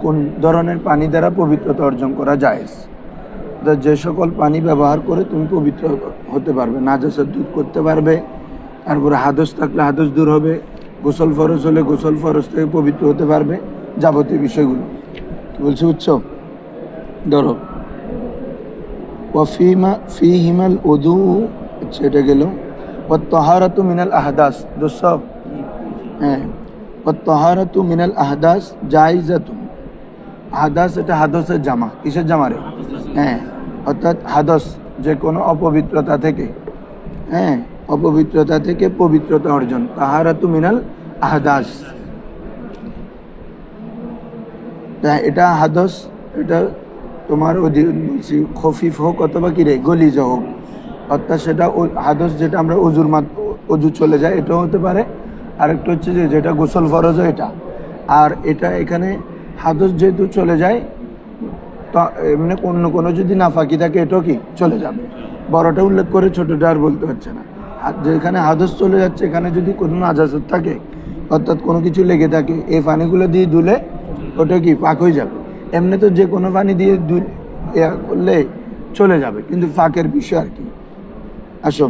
কোন ধরনের পানি দ্বারা পবিত্রতা অর্জন করা জায়েজ। যে সকল পানি ব্যবহার করে তুমি পবিত্র হতে পারবে, নাজাসাত দূর করতে পারবে, তারপরে হাদস থাকলে হাদস দূর হবে, গোসল ফরজ হলে গোসল ফরজ থেকে পবিত্র হতে পারবে, যাবতীয় বিষয়গুলো কি বলছি বুঝছো? ধরো ফিহিমাল উযু, আচ্ছা এটা গেল। ওয়াত-তাহারাতু মিনাল আহদাস, দোস্ত হ্যাঁ, ওয়াত-তাহারাতু মিনাল আহদাস জায়েজাতুন। হাদাস এটা হাদসের জামা, কিসের জামা রে? হ্যাঁ, অর্থাৎ হাদস যে কোনো অপবিত্রতা থেকে, হ্যাঁ, অপবিত্রতা থেকে পবিত্রতা অর্জন, তাহারাতু মিনাল আহদাস। এটা হাদস, এটা তোমার বলছি খফিফ হোক অথবা কি রে গলিজ হোক, অর্থাৎ সেটা হাদস যেটা আমরা অজু চলে যায় এটাও হতে পারে, আরেকটা হচ্ছে যে যেটা গোসল ফরজ এটা। আর এটা এখানে হাদস যেহেতু চলে যায়, এমনি অন্য কোনো যদি নাফাকি থাকে এটাও কি চলে যাবে। বড়টা উল্লেখ করে ছোটটা আর বলতে হচ্ছে না। যেখানে হাদস চলে যাচ্ছে এখানে যদি কোনো নাজাসাত থাকে, অর্থাৎ কোনো কিছু লেগে থাকে, এই পানিগুলো দিয়ে ধুলে ওটা কি পাক হয়ে যাবে। এমনি তো যে কোনো পানি দিয়ে করলে চলে যাবে, কিন্তু ফাঁকের বিষয় আর কি। আসো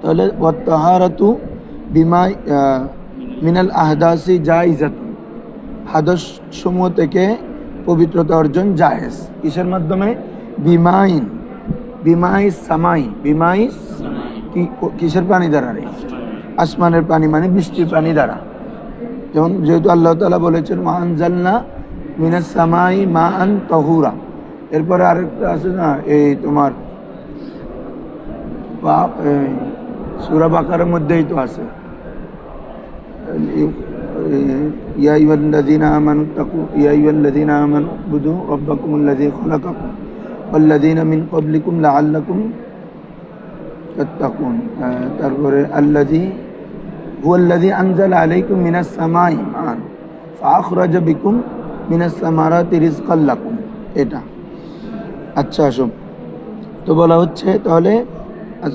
তাহলে ওয়াত-তাহারাতু বিমা মিনাল আহদাসি জায়েজাতুন, হাদস সমূহ থেকে পবিত্রতা অর্জন জায়েজ। কিসের মাধ্যমে? বিমাইস সামাই, বিমাইস কিসের পানি দ্বারা রে? আসমানের পানি, মানে বৃষ্টির পানি দ্বারা। যেমন যেহেতু আল্লাহ তাআলা বলেছেন ওয়া আনজালনা মিনাস সামাই মাআন তাহুরা। এরপরে আরেকটা আছে না, এই তোমার সূরা বাকারার মধ্যেই তো আছে, ইয়া আইয়ুহাল্লাযীনা আমানু তাকু ইয়া আইয়ুহাল্লাযীনা আমানু বুদু রাব্বাকুমুল্লাযী খালাকাকুম ওয়াল্লাযীনা মিন ক্বাবলিকুম লাআল্লাকুম তাত্তাকুন। তারপরে আল্লাযী হুয়াল্লাযী আনজালা আলাইকুম মিনাস সামাই মাআন ফাআখরাজা বিকুম মিনাস সামারাতি রিজকাল লাকুম, এটা। আচ্ছা আসো, তো বলা হচ্ছে তাহলে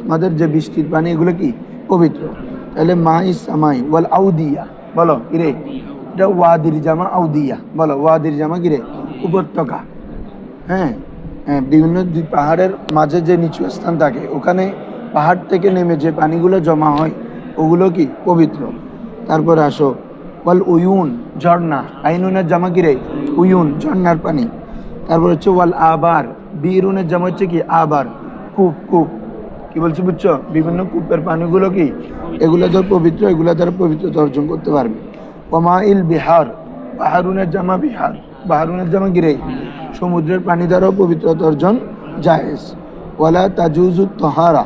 আমাদের যে বৃষ্টির পানি এগুলো কি পবিত্র। তাহলে মাই সামাই ওয়াল আউদিয়া, বলো কিরে? এটা ওয়াদির জামা আউদিয়া, বলো ওয়াদির জামা কিরে? উপত্যকা। হ্যাঁ হ্যাঁ, বিভিন্ন পাহাড়ের মাঝে যে নিচু স্থান থাকে ওখানে পাহাড় থেকে নেমে যে পানিগুলো জমা হয় ওগুলো কি পবিত্র। তারপরে আসো ওয়াল উয়ুন, ঝর্ণা, আইনুনের জামা কিরে? উয়ুন, ঝর্ণার পানি। তারপর হচ্ছে ওয়াল আবার, বিরুনের জামা হচ্ছে কি? আবার, কূপ। কূপ কি বলছি বুঝছো? বিভিন্ন কূপের পানিগুলো কি এগুলো ধর পবিত্র, এগুলো দ্বারা পবিত্রতা অর্জন করতে পারবে। ওমাইল বিহার, বাহারুনের জামা বিহার, বাহারুনের জামা কিরে? সমুদ্রের পানি দ্বারাও পবিত্রতা অর্জন জায়েজ। ওয়ালা তাজুজুত তাহারা,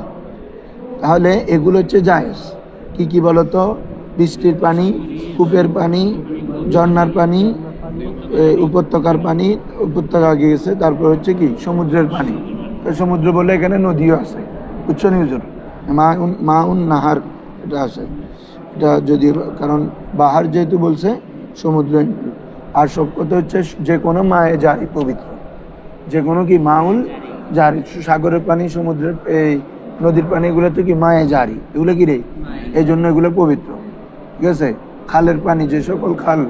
তাহলে এগুলো হচ্ছে জায়েজ। কি কি বলতো? বৃষ্টির পানি, কূপের পানি, ঝর্ণার পানি, উপত্যকার পানি, উপত্যকা গিয়েছে, তারপর হচ্ছে কি সমুদ্রের পানি। সমুদ্র বলে এখানে নদীও আছে, বুঝছো নি হুজুর? মাউন নাহার এটা আছে, এটা যদি কারণ বাহার যেহেতু বলছে সমুদ্র। আর সব কথা হচ্ছে যে কোনো মায়ে জারি পবিত্র, যে কোনো কি মাউল জারি, সাগরের পানি, সমুদ্রের এই নদীর পানি, এগুলো তো কি মায়ে জারি, এগুলো কি রে? এই জন্য এগুলো পবিত্র, ঠিক আছে? খালের পানি, যে সকল খাল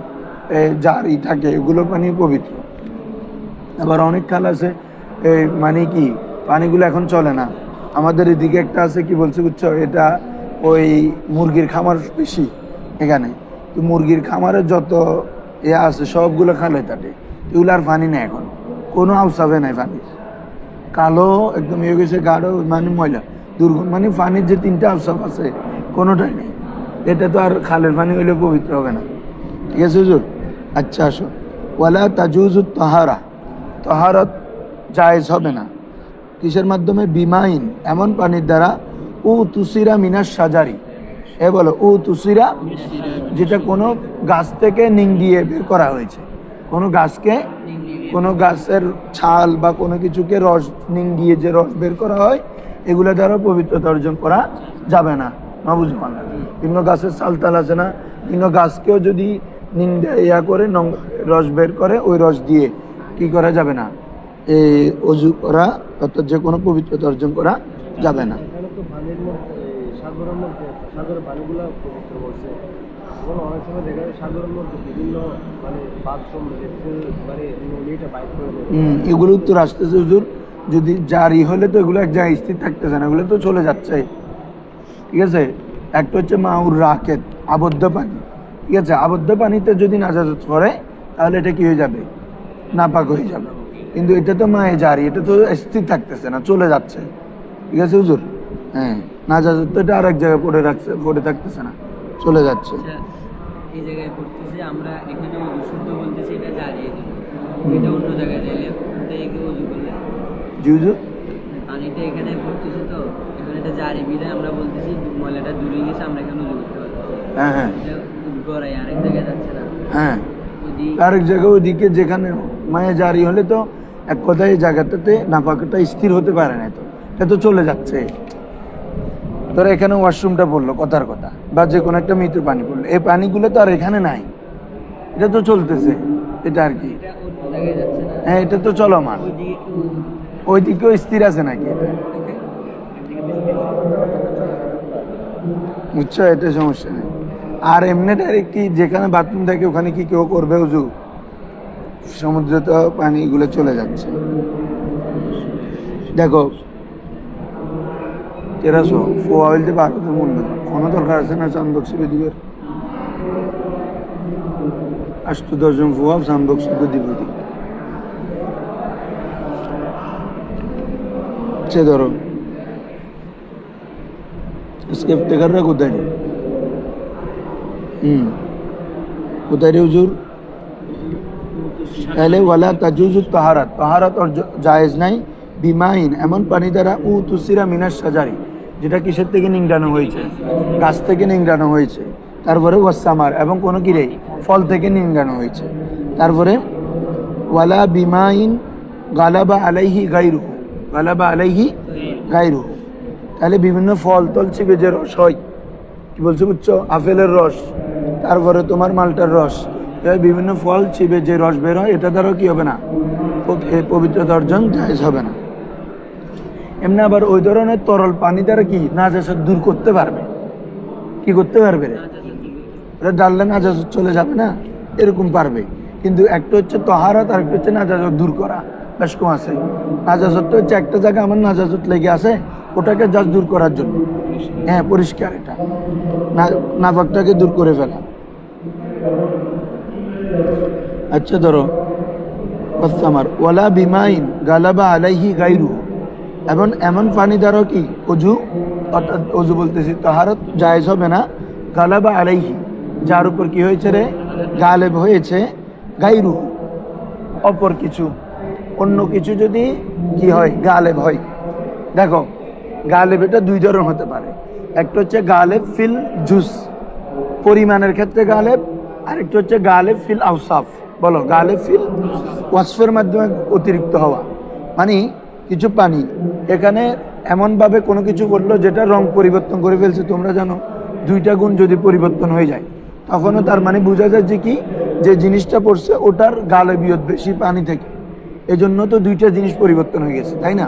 জারি থাকে এগুলো পানি পবিত্র। আবার অনেক খাল আছে মানে কি পানিগুলো এখন চলে না। আমাদের এদিকে একটা আছে, কি বলছে বুঝছো? এটা ওই মুরগির খামার বেশি এখানে, তো মুরগির খামারের যত আছে সবগুলো খালে থাকে, এগুলো আর পানি নেই এখন, কোনো আউসাবে নাই পানি, কালো একদম হয়ে গেছে, গাঢ় মানে ময়লা দুর্গন্ধ, মানে পানির যে তিনটা আউসাব আছে কোনোটাই নেই। এটা তো আর খালের পানি হইলে পবিত্র হবে না, ঠিক আছে হুজুর? আচ্ছা আসো, ওয়ালা তাজুজুত তাহারা, তাহারত জায়েজ হবে না। কিসের মাধ্যমে? বিমাইন, এমন পানির দ্বারা, ও তুসিরা মিনাস সাজারি, বলো ও তুসিরা, যেটা কোনো গাছ থেকে নিংড়িয়ে বের করা হয়েছে, কোনো গাছকে, কোনো গাছের ছাল বা কোনো কিছুকে রস নিংড়িয়ে যে রস বের করা হয় এগুলো দ্বারা পবিত্রতা অর্জন করা যাবে না। না বুঝতে পারলাম? বিভিন্ন গাছের ছাল তাল আছে না, বিভিন্ন গাছকেও যদি করে রস বের করে, ওই রস দিয়ে কি করা যাবে না? অজু করা, অর্থাৎ যে কোনো পবিত্রতা অর্জন করা যাবে না। অনেক সময় দেখা যায় সাগরের মধ্যে বিভিন্ন মানে বাথরুম মানে নদীটা বাইক করে দেবে। এগুলো উত্তর আসতেছে হুজুর, যদি জারি হলে তো এগুলো এক জায়গায় স্থির থাকতেছে না, এগুলো তো চলে যাচ্ছে। ঠিক আছে, একটা হচ্ছে মাউর রাকেত, আবদ্ধ পানি। ঠিক আছে, আবদ্ধ পানিতে যদি নাজাজত করে তাহলে এটা কি হয়ে যাবে, নাপাক হয়ে যাবে। কিন্তু এটা তো মায়ে জারি, এটা তো স্থির থাকতেছে না, চলে যাচ্ছে। ঠিক আছে হুজুর, হ্যাঁ, নাজাজত তো এটা আরেক জায়গায় পড়ে থাকতেছে না, চলে যাচ্ছে। আচ্ছা, এই জায়গায় পড়তেছে আমরা এখানে ওযু শুদ্ধ বলতেছি, এটা জারি, এটা অন্য জায়গায় যাইলে ওটা কি ওযু করলে জি হুজুর, পানিটা এখানে পড়তেছে, তো এখন এটা জারি বিধায় আমরা বলতেছি ময়লাটা দূরে গেছে, আমরা এখানে ওযু করতে পারতেছি। হ্যাঁ হ্যাঁ এটা গড়াই আরেক জায়গায় যাচ্ছে না, হ্যাঁ, ওদিক আরেক জায়গায় ওইদিকে যেখানে মায়ে জারি হলে তো এক কথায় এই জায়গাটাতে নাপাকটা স্থির হতে পারে না, তো এটা তো চলে যাচ্ছে। ধরো এখানে ওয়াশরুমটা পড়লো, কথার কথা, বা যে কোনো একটা মৃত পানি পড়লো, এই পানিগুলো তো আর এখানে নাই, এটা তো চলতেছে, এটা আর কি। এটা অন্য জায়গায় যাচ্ছে না, হ্যাঁ, এটা তো চলমান, ওইদিকে কি ওইদিকেও স্থির আছে নাকি এটা, বুঝছো, এটা সমস্যা নেই। আর এমনি ডাইরেক্ট কি যেখানে বাথরুম থাকে ওখানে কি কেউ করবে উজু? সমুদ্রে তো পানিগুলো চলে যাচ্ছে। দেখো 1300 ফোয়া হইতে ভারতের মূল্য কোনো দরকার আছে না? চান্দক দিবের 8-10 জন ফোয়া চান্দক দিবে, সে ধরো স্কেপটেকাররা কোথায় রে? কোথায় রে হুজুর? তাহলে ওয়ালা তাজুজু তাহারাত, তাহারাত আর জায়েজ নাই বিমাইন, এমন পানি দ্বারা তুসিরা মিনাস সাজারি, যেটা কিসের থেকে নিংড়ানো হয়েছে, গাছ থেকে নিংড়ানো হয়েছে। তারপরে ওয়াসামার, এবং কোনো কিরে ফল থেকে নিংড়ানো হয়েছে। তারপরে ওয়ালা বিমাইন গালাবা আলাইহি গাইরুহু, গালাবা আলাইহি গাইরুহু, তাহলে বিভিন্ন ফল তল ছিপে যে রস হয়, কি বলছো বুঝছো, আপেলের রস, তারপরে তোমার মালটার রস, বিভিন্ন ফল ছিপে যে রস বের হয়, এটা দ্বারাও কি হবে না, পবিত্রতা অর্জন জায়েজ হবে না। এমনি আবার ওই ধরনের তরল পানি দ্বারা কি নাজাসাত দূর করতে পারবে, কি করতে পারবে রে, এটা ডাললে নাজাসাত চলে যাবে না, এরকম পারবে। কিন্তু একটা হচ্ছে তহারাত আর একটা হচ্ছে নাজাসাত দূর করা, বেশ কম আছে। নাজাসাতটা হচ্ছে একটা জায়গায় আমার নাজাসাত লেগে আছে, ওটাকে জাস্ট দূর করার জন্য, হ্যাঁ পরিষ্কার, এটা নাফাকটাকে দূর করে ফেলা। আচ্ছা ধরো ওয়াসামার ওয়ালা বিমাইন গালাবা আলাইহি গাইরু, এবং এমন পানি দ্বারা কি অজু, অর্থাৎ অজু বলতেছি তাহারত জায়েজ হবে না, গালাবা আলাইহি, যার উপর কি হয়েছে রে, গালেব হয়েছে, গাইরু অপর কিছু, অন্য কিছু যদি কি হয় গালেব হয়। দেখো গালেব এটা দুই ধরনের হতে পারে, একটা হচ্ছে গালেব ফিল জুস, পরিমাণের ক্ষেত্রে গালেব, আরেকটা হচ্ছে গালেব ফিল আউসাফ। বলো, গালেব ফিল ওয়াসফের মাধ্যমে অতিরিক্ত হওয়া, মানে কিছু পানি এখানে এমনভাবে কোনো কিছু করলো যেটা রং পরিবর্তন করে ফেলছে। তোমরা জানো 2টা গুণ যদি পরিবর্তন হয়ে যায় তখনও তার মানে বোঝা যায় যে কি, যে জিনিসটা পড়ছে ওটার গালেবিয়ত বেশি পানি থেকে, এজন্য তো 2টা জিনিস পরিবর্তন হয়ে গেছে, তাই না?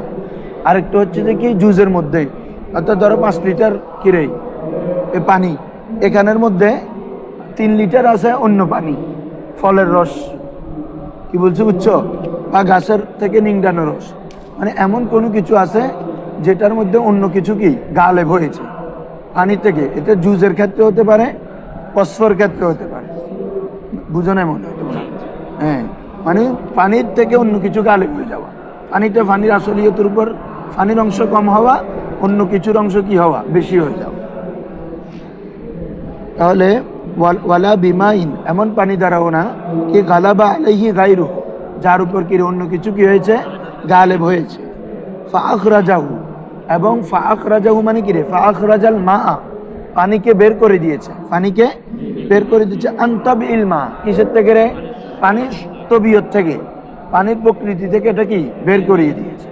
আরেকটা হচ্ছে যে কি জুজের মধ্যে, অর্থাৎ ধরো 5 লিটার কিরে এ পানি, এখানের মধ্যে 3 লিটার আছে অন্য পানি, ফলের রস, কি বলছো বুঝছো, বা গাছের থেকে নিংড়ানো রস, মানে এমন কোনো কিছু আছে যেটার মধ্যে অন্য কিছু কি গালেব হয়েছে পানি থেকে। এটা জুজের ক্ষেত্রে হতে পারে, ফসফর ক্ষেত্রে হতে পারে, বুঝো না মনে হয় তোমরা? হ্যাঁ, মানে পানির থেকে অন্য কিছু গালেব হয়ে যাওয়া, পানিটা পানির আসলিয়তের উপর পানির অংশ কম হওয়া, অন্য কিছুর অংশ কি হওয়া বেশি হয়ে যাওয়া। তাহলে ওয়ালা বিমাইন, এমন পানি দ্বারাও না কি গালাবা আলাইহি গাইরু, যার উপর কি অন্য কিছু কি হয়েছে গালেব হয়েছে। ফাআখরাজাহু, এবং ফাআখরাজাহু মানে কি রে, ফাআখরাজাল মা, পানিকে বের করে দিয়েছে, পানিকে বের করে দিয়েছে, আনতাবিল মা, কিসের থেকে রে, পানির তবিয়ত থেকে, পানির প্রকৃতি থেকে এটা কি বের করিয়ে দিয়েছে।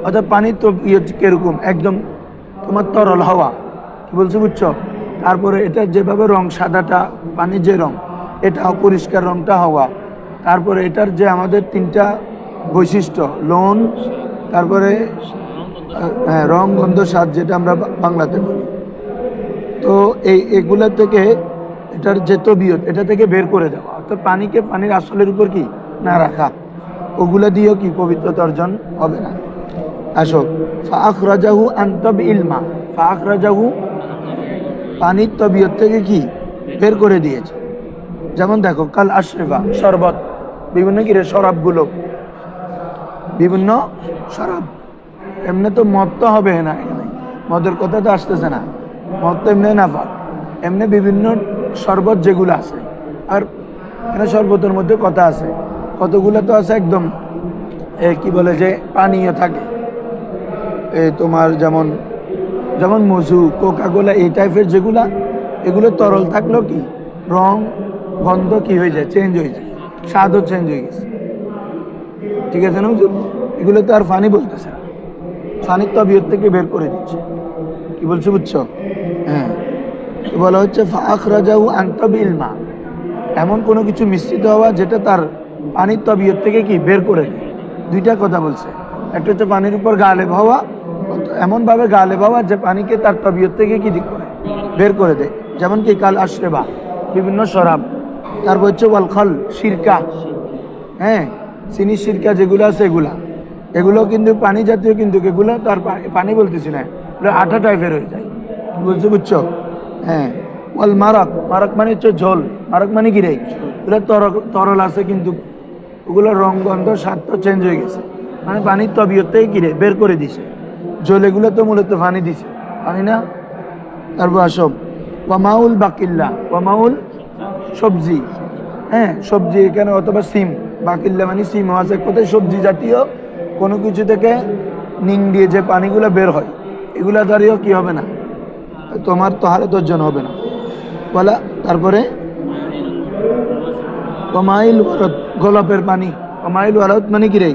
অর্থাৎ পানির তবিয়ত কিরকম, একদম তোমার তরল হওয়া, কি বলছো বুঝছো। তারপরে এটা যেভাবে রং, সাদাটা পানির যে রং, এটা পরিষ্কার রংটা হওয়া। তারপরে এটার যে আমাদের 3টা বৈশিষ্ট্য, লোন, তারপরে হ্যাঁ রং, গন্ধ, স্বাদ, যেটা আমরা বাংলাতে বলি। তো এগুলা থেকে এটার যে তবিয়ত এটা থেকে বের করে দেওয়া, অর্থাৎ পানিকে পানির আসলের উপর কি না রাখা, ওগুলা দিয়েও কি পবিত্রতা অর্জন হবে না। আসো, ফাখরাজাহু আন তাবিল মা, ফাখরাজাহু পানির তবিয়ত থেকে কি বের করে দিয়েছে। যেমন দেখো কাল আশরিফা শরবত, বিভিন্ন কি রে শরাবগুলো, বিভিন্ন শরাব, এমনি তো মদ তো হবে না, এখানে মদের কথা তো আসতেছে না, মদ তো এমনি নাফা, এমনি বিভিন্ন শরবত যেগুলো আছে। আর এখানে শরবতের মধ্যে কথা আছে, কতগুলো তো আছে একদম কি বলে যে পানীয় থাকে, তোমার যেমন যেমন মজু, কোকাকোলা, এই টাইপের যেগুলা, এগুলো তরল থাকলেও কি রং গন্ধ কি হয়ে যায়, চেঞ্জ হয়ে যায়, স্বাদও চেঞ্জ হয়ে গেছে। ঠিক আছে না হুজুর? এগুলো তো আর পানি বলতেছে না, পানির তবিয়ত থেকে বের করে দিচ্ছে। কি বলছো বুঝছো? হ্যাঁ, বলা হচ্ছে ফাখরাজাহু আন তাবিল মা, এমন কোনো কিছু মিশ্রিত হওয়া যেটা তার পানির তবিয়ত থেকে কি বের করে দেয়। দুইটা কথা বলছে, একটা হচ্ছে পানির উপর গালেব হওয়া, এমনভাবে গালেব হওয়া যে পানিকে তার তবিয়ত থেকে কি দিক করে বের করে দেয়। যেমন কি কাল আশরেবা বিভিন্ন শরাব, তারপর হচ্ছে ওয়াল খল সিরকা, হ্যাঁ চিনি সিরকা যেগুলো আছে এগুলো কিন্তু পানি জাতীয়, কিন্তু এগুলো তার পানি বলতেছি না, এগুলো আঠা টাইপের হয়ে যায়। কি বলছো বুঝছো? হ্যাঁ, ওয়াল মারক, মারক মানে হচ্ছে ঝোল, মারক মানে কি রে, এগুলো তরল আছে কিন্তু ওগুলো রং গন্ধ স্বাদ তো চেঞ্জ হয়ে গেছে, মানে পানির তবিয়তটাই কি রে বের করে দিছে। ঝোল এগুলো তো মূলত পানি দিছে, পানি না। তারপর আসব ওয়ামাউল বাকিল্লা, ওয়ামাউল সবজি, হ্যাঁ সবজি এখানে, অথবা সিম, বাকিল্লা মানে সিম আছে, কোথায় সবজি জাতীয় কোনো কিছু থেকে নিং দিয়ে যে পানিগুলো বের হয়, এগুলা দ্বারাও কি হবে না, তোমার তাহলে অর্জন হবে না বলা। তারপরে ওয়ামাইল ওয়ারদ, গোলাপের পানি, ওয়ামাইল ওয়ারদ মানে কি রে,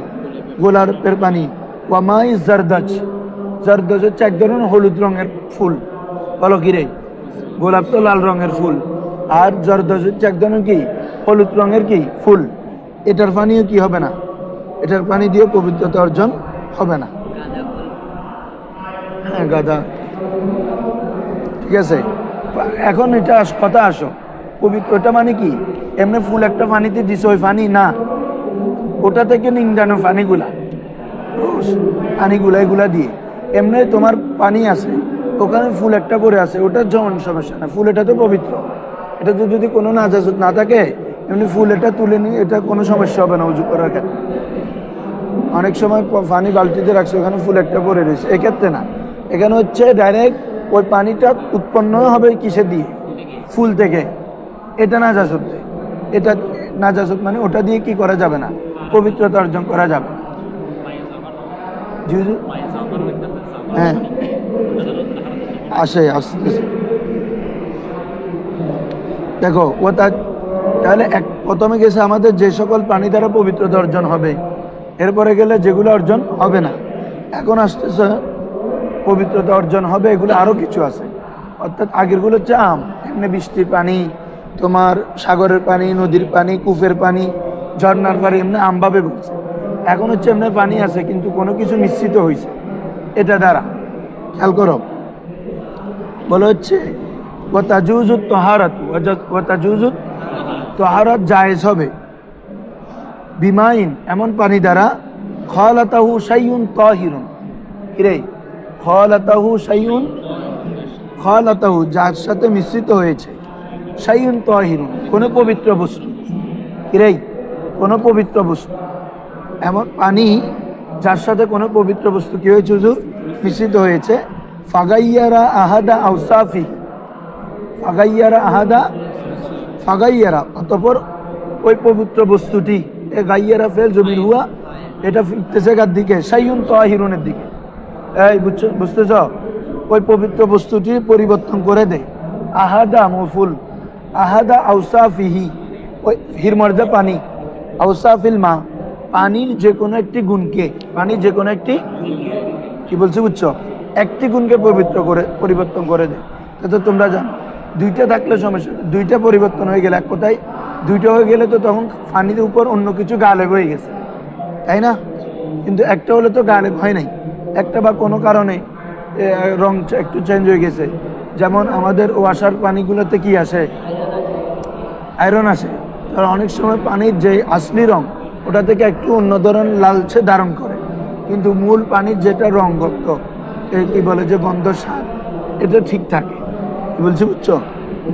গোলাপের পানি। ওয়ামাই জারদাজ, জারদাজ হচ্ছে এক ধরনের হলুদ রঙের ফুল, বলো কি রে, গোলাপ তো লাল রঙের ফুল, আর জারদাজ হচ্ছে এক ধরনের কি হলুদ রঙের কি ফুল, এটার পানিও কি হবে না, এটার পানি দিয়েও পবিত্রতা অর্জন হবে না। হ্যাঁ গাদা, ঠিক আছে। এখন এটা কথা আসো, পবিত্রতা মানে কি এমনি ফুল একটা পানিতে দিছে ওই পানি না, ওটা থেকে নিংড়ানো পানিগুলা, পানিগুলা এগুলা দিয়ে এমনি তোমার পানি আছে, ওখানে ফুল একটা পরে আছে, ওটার যেমন সমস্যা না, ফুল এটা তো পবিত্র, এটা তো যদি কোনো নাজাজত না থাকে এমনি ফুল এটা তুলে নিয়ে এটা কোনো সমস্যা হবে না উজু করার ক্ষেত্রে। অনেক সময় পানি বালতিতে রাখছে, ওখানে ফুল একটা পরে রয়েছে, এক্ষেত্রে না, এখানে হচ্ছে ডাইরেক্ট ওই পানিটা উৎপন্ন হবে কিসে দিয়ে, ফুল থেকে, এটা নাজাসত, এটা নাজাসত মানে ওটা দিয়ে কি করা যাবে না, পবিত্রতা অর্জন করা যাবে না। জি জি, হ্যাঁ আসতেছে। দেখো ও তাহলে প্রথমে গেছে আমাদের যে সকল পানি দ্বারা পবিত্রতা অর্জন হবে, এরপরে গেলে যেগুলো অর্জন হবে না। এখন আসতেছে পবিত্রতা অর্জন হবে, এগুলো আরো কিছু আছে, অর্থাৎ আগেরগুলো হচ্ছে আম, এমনি বৃষ্টির পানি, তোমার সাগরের পানি, নদীর পানি, কূপের পানি, ঝর্ণার পানি, এমনি আমভাবে বলছে। এখন হচ্ছে এমনি পানি আছে কিন্তু কোনো কিছু মিশ্রিত হয়েছে এটা দ্বারা, খেয়াল করো, বলা হচ্ছে ওয়াতাজুজুত তাহারাত, ওয়াতাজুজুত তাহারাত জায়েজ হবে বিমাইন, এমন পানি দ্বারা খালাতাহু শাইউন তাহিরুন, কিরে খালাতাহু শাইউন, খালাতাহু যার সাথে মিশ্রিত হয়েছে, শাইউন তাহিরুন কোনো পবিত্র বস্তু, কিরে কোনো পবিত্র বস্তু, এমন পানি যার সাথে কোনো পবিত্র বস্তু কি হয়েছে হুজুর মিশ্রিত হয়েছে। ফাগাইয়ারা আহাদা আউসাফি, ফাগাইয়ারা আহাদা, ফাগাইয়ারা অতঃপর ওই পবিত্র বস্তুটি, এ গাইয়ারা ফেল জমির হুয়া, এটা ফিরতেছে কার দিকে, শাইউন তাহিরুনের দিকে, এই বুঝতেছ, ওই পবিত্র বস্তুটি পরিবর্তন করে দেয়। আহাদা মফুল, আহাদা আউসাফিহি, ওই হিরমর্দা পানি, আউসাফিল মা পানির যে কোনো একটি গুণকে, পানির যে কোনো একটি কি বলছে বুঝছো, একটি গুণকে পবিত্র করে পরিবর্তন করে দেয়। তো তোমরা জানো দুইটা থাকলে সমস্যা, দুইটা পরিবর্তন হয়ে গেলে, এক কথায় দুইটা হয়ে গেলে তো তখন পানির উপর অন্য কিছু গালেব হয়ে গেছে, তাই না? কিন্তু একটা হলে তো গালেব হয় নাই, একটা বা কোনো কারণে রং একটু চেঞ্জ হয়ে গেছে। যেমন আমাদের ওয়াসার পানিগুলোতে কি আসে, আয়রন আসে, তার অনেক সময় পানির যে আসলি রং ওটা থেকে একটু অন্য ধরনের লালচে ধারণ করে, কিন্তু মূল পানির যেটা রঙগত কি বলে যে গন্ধ স্বাদ এটা ঠিক থাকে। কি বলছি বুঝছো?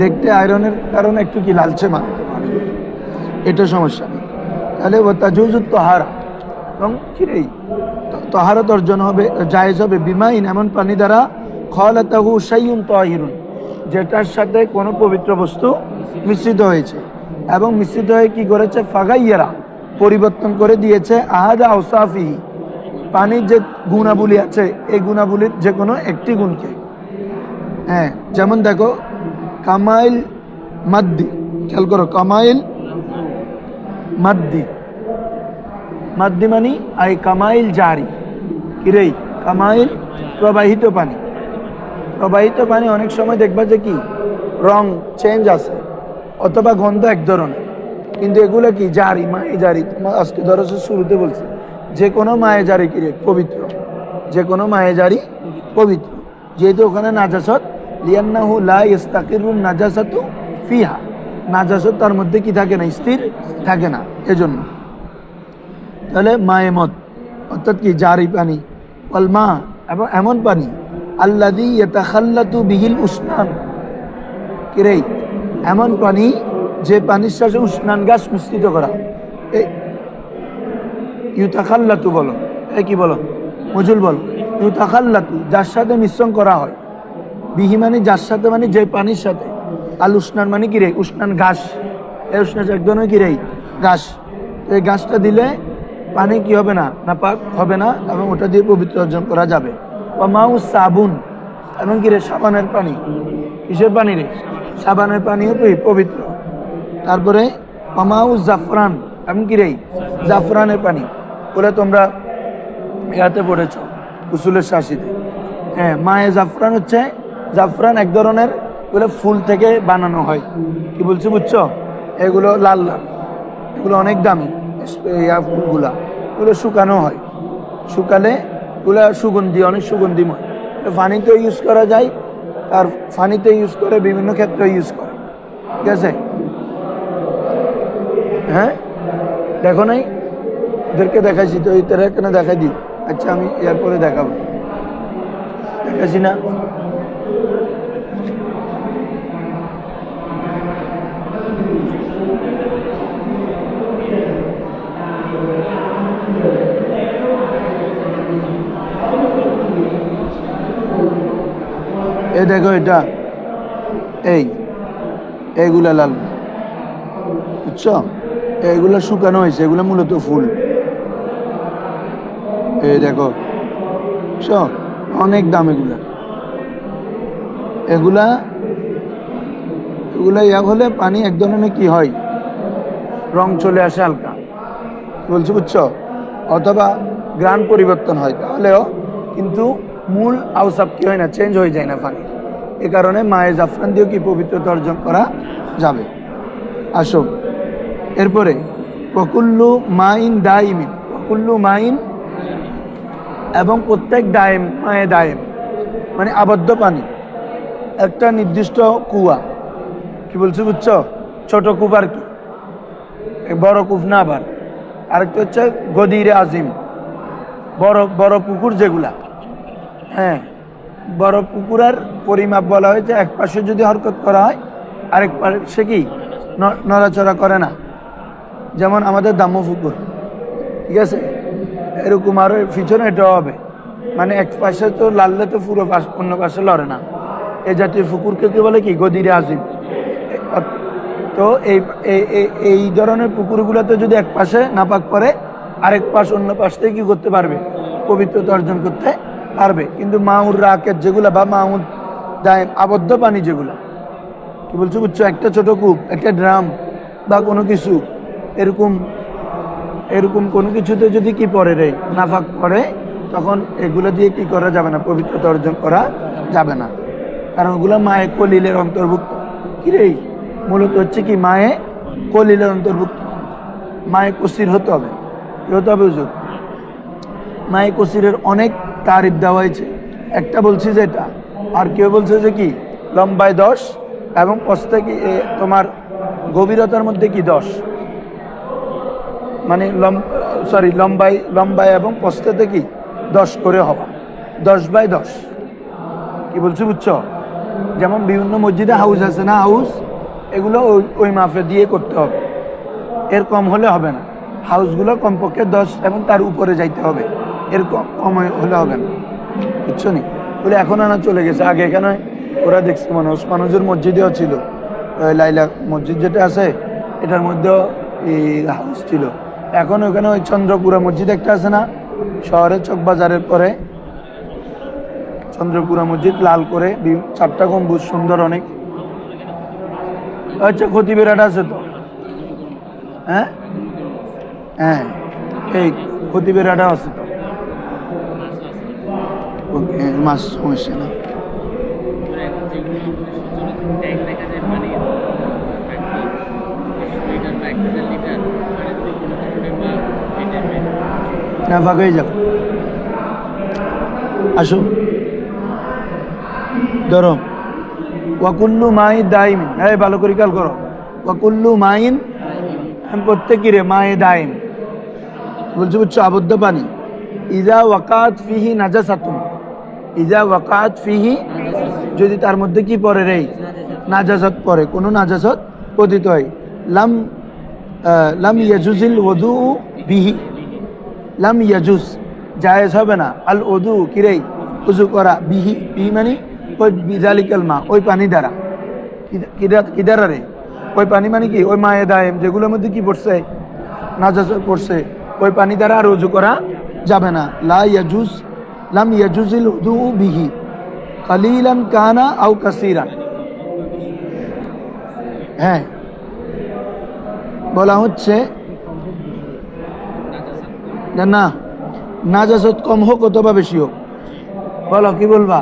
দেখতে আয়রনের কারণে একটু কি লালচে মানে পানিগুলো, এটা সমস্যা নেই। তাহলে ও তাজুজুত তহারা, এবং কিরেই তহারত অর্জন হবে, জায়েজ হবে বিমাইন এমন পানি দ্বারা খালাতাহু শাইউন তাহিরুন, যেটার সাথে কোনো পবিত্র বস্তু মিশ্রিত হয়েছে এবং মিশ্রিত হয়ে কি করেছে ফাগাইয়ারা পরিবর্তন করে দিয়েছে আহাদা আওসাফি, পানির যে গুণাবলী আছে এই গুণাবলীর যে কোনো একটি গুণকে। হ্যাঁ, যেমন দেখো কামাইল মাদ্দি, খেয়াল করো কামাইল মাদ্দি, মাদ্দি মানি আই কামাইল জারি, কিরেই কামাইল প্রবাহিত পানি। প্রবাহিত পানি অনেক সময় দেখবা যে কি রং চেঞ্জ আছে অথবা গন্ধ এক ধরনের, কিন্তু এগুলো কি জারি, মায়ে জারি। আজকে দরজের শুরুতে বলছি যে কোনো মায়ে জারি কিরে পবিত্র, যে কোনো মায়ে জারি পবিত্র, যেহেতু ওখানে নাজাসত লিয়ান্নাহু লা ইস্তাকিরুন নাজাসাতু ফিহা, নাজাসত তার মধ্যে কি থাকে না, স্থির থাকে না, এজন্য। তাহলে মায়ে মত অর্থাৎ কি জারি পানি, অল মা এবং এমন পানি আল্লাযী ইয়াতাখাল্লাতু বিহিল উসনান, কিরে এমন পানি যে পানির সাথে উসনান গ্যাস মিশ্রিত করা। এই ইউতাখাল্লাতু বলো, এ কি বলো মজুল বলো, ইউতাখাল্লাতু যার সাথে মিশ্রণ করা হয়, বিহি মানে যার সাথে মানে যে পানির সাথে, আল উসনান মানে কিরে উসনান ঘাস, এই উসনান এক ধরনের কিরে ঘাস। এই ঘাসটা দিলে পানি কি হবে না, নাপাক হবে না এবং ওটা দিয়ে পবিত্র অর্জন করা যাবে। বা মাউ সাবুন এবং কিরে সাবানের পানি, কিসের পানি রে, সাবানের পানিও পবিত্র। তারপরে মাউ জাফরান এবং কিরে জাফরানের পানি, ওরা তোমরা ইয়াতে পড়েছ উসুলের শাসিতে। হ্যাঁ, মায়ে জাফরান হচ্ছে, জাফরান এক ধরনের এগুলো ফুল থেকে বানানো হয়। কি বলছি বুঝছো? এগুলো লাল লাল, এগুলো অনেক দামি ফুলগুলা, এগুলো শুকানো হয়, শুকালে এগুলো সুগন্ধি, অনেক সুগন্ধিময়। পানিতে ইউজ করা যায়, আর পানিতে ইউজ করে বিভিন্ন ক্ষেত্রে ইউজ করে। ঠিক আছে? হ্যাঁ, দেখো নাই, ওদেরকে দেখাইছি তো, এটার এখানে দেখাই দিই। আচ্ছা, আমি এরপরে দেখাবো, দেখাইছি না? এ দেখো, এটা এইগুলা লাল, বুঝছো? এইগুলা শুকানো হয়েছে, এগুলো মূলত ফুল। এই দেখো, বুঝছো? অনেক দাম এগুলা। এগুলা ইয়া হলে পানি এক ধরনের কি হয়, রং চলে আসে হালকা, বলছি বুঝছো, অথবা গ্রান পরিবর্তন হয়, তাহলেও কিন্তু মূল আউসাব কি হয় না, চেঞ্জ হয়ে যায় না পানি। এ কারণে মায়ে জাফরান দিয়েও কি পবিত্রতা অর্জন করা যাবে। আসো এরপরে ওয়াকুল্লু মাইন দাইমিন, ওয়াকুল্লু মাইন এবং প্রত্যেক দায়েম, মায়ে দায়েম মানে আবদ্ধ পানি, একটা নির্দিষ্ট কুয়া। কি বলছি বুঝছো? ছোট কূপ আর কি, বড় কূপ না। আবার আরেকটা হচ্ছে গদিরে আজিম, বড় বড় পুকুর যেগুলা। হ্যাঁ, বড় পুকুরের পরিমাপ বলা হয়েছে, এক পাশে যদি হরকত করা হয় আরেক পাশে কি নড়াচড়া করে না। যেমন আমাদের দাম্য পুকুর, ঠিক আছে, এরকম আরো পিছনে এটাও হবে, মানে এক পাশে তো লাললে তো পুরো অন্য পাশে লড়ে না। এই জাতীয় পুকুরকে কি বলে কি গদিরে আজিম। তো এই ধরনের পুকুরগুলোতে যদি এক পাশে নাপাক করে, আরেক পাশ অন্য পাশ থেকে কি করতে পারবে, পবিত্রতা অর্জন করতে পারবে। কিন্তু মাউর রাকেট যেগুলা বা মাউর দায়েম আবদ্ধ পানি যেগুলা, কি বলছো বুঝছো, একটা ছোট কূপ, একটা ড্রাম বা কোনো কিছু এরকম কোনো কিছুতে যদি কি পড়ে রে নাফাক পড়ে, তখন এগুলো দিয়ে কি করা যাবে না, পবিত্রতা অর্জন করা যাবে না, কারণ ওগুলো মায়ে কলিলের অন্তর্ভুক্ত। কি রে, মূলত হচ্ছে কি মায়ে কলিলের অন্তর্ভুক্ত। মায়ে কসির হতে হবে, কি হতে হবে হুজুর? মায়ে কসিরের অনেক তারিফ দেওয়া হয়েছে, একটা বলছি যে এটা, আর কেউ বলছে যে কি লম্বায় 10 এবং পস্তে কি তোমার গভীরতার মধ্যে কি 10, মানে লম্বায় এবং প্রস্থতে কি 10 করে হওয়া, 10/10। কি বলছি বুঝছো? যেমন বিভিন্ন মসজিদে হাউস আছে না, হাউস, এগুলো ওই মাপে দিয়ে করতে হবে, এর কম হলে হবে না। হাউসগুলো কমপক্ষে 10 এবং তার উপরে যাইতে হবে, এর কম হলে হবে না, বুঝছো নি? বলে এখন আনা চলে গেছে, আগে এখানে ওরা দেখছি মানে ওসমান হুজুর মসজিদেও ছিল, লাইলা মসজিদ যেটা আছে এটার মধ্যেও এই হাউস ছিল। এখন ওখানে ওই চন্দ্রপুরা মসজিদ একটা আছে না, শহরের চকবাজারের পরে চন্দ্রপুরা মসজিদ, লাল করে 4টা গম্বুজ, সুন্দর অনেক। আচ্ছা, খতিবেরাটা আছে তো, হ্যাঁ হ্যাঁ, এই খতিবেরাটা আছে তো, ওকে, মাস সমস্যা না। না ফাঁক হয়ে যাবে, আসো ধরো। ওয়াকুল্লু মাই দাইম, হ্যাঁ ভালো করে খেয়াল করো। ওয়াকুল্লু মাইন, প্রত্যেকই রে মায়ে দাইম বলছি, বুঝছো? আবদ্ধ পানি। ইজা ওয়াকাত ফিহি নাজাসাতুন, ইজা ওয়াকাত ফিহি, যদি তার মধ্যে কি পড়ে রে, নাজাসাত পড়ে, কোনো নাজাসাত পতিত হয়, লাম ইয়াজুজিল ওযু বিহি, লাম ইয়াজুজ জায়েজ হবে না, আল ওযু কিরে উযু করা, বিহি বিহি মানে ওই বিজালিকাল মা, ওই পানি দ্বারা, কি দ্বারা রে, ওই পানি মানে কি, ওই মায়ে দায়েম যেগুলোর মধ্যে কি পড়ছে, নাজাসাত পড়ছে, ওই পানি দ্বারা আর উযু করা যাবে না। লা ইয়াজুজ, লাম ইয়াজুজিল ওযু বিহি কালিলান কানা আও কাসীরান। হ্যাঁ, বলা হচ্ছে না, নাজাসাত কম হোক অথবা বেশি হোক, বলো কি বলবা?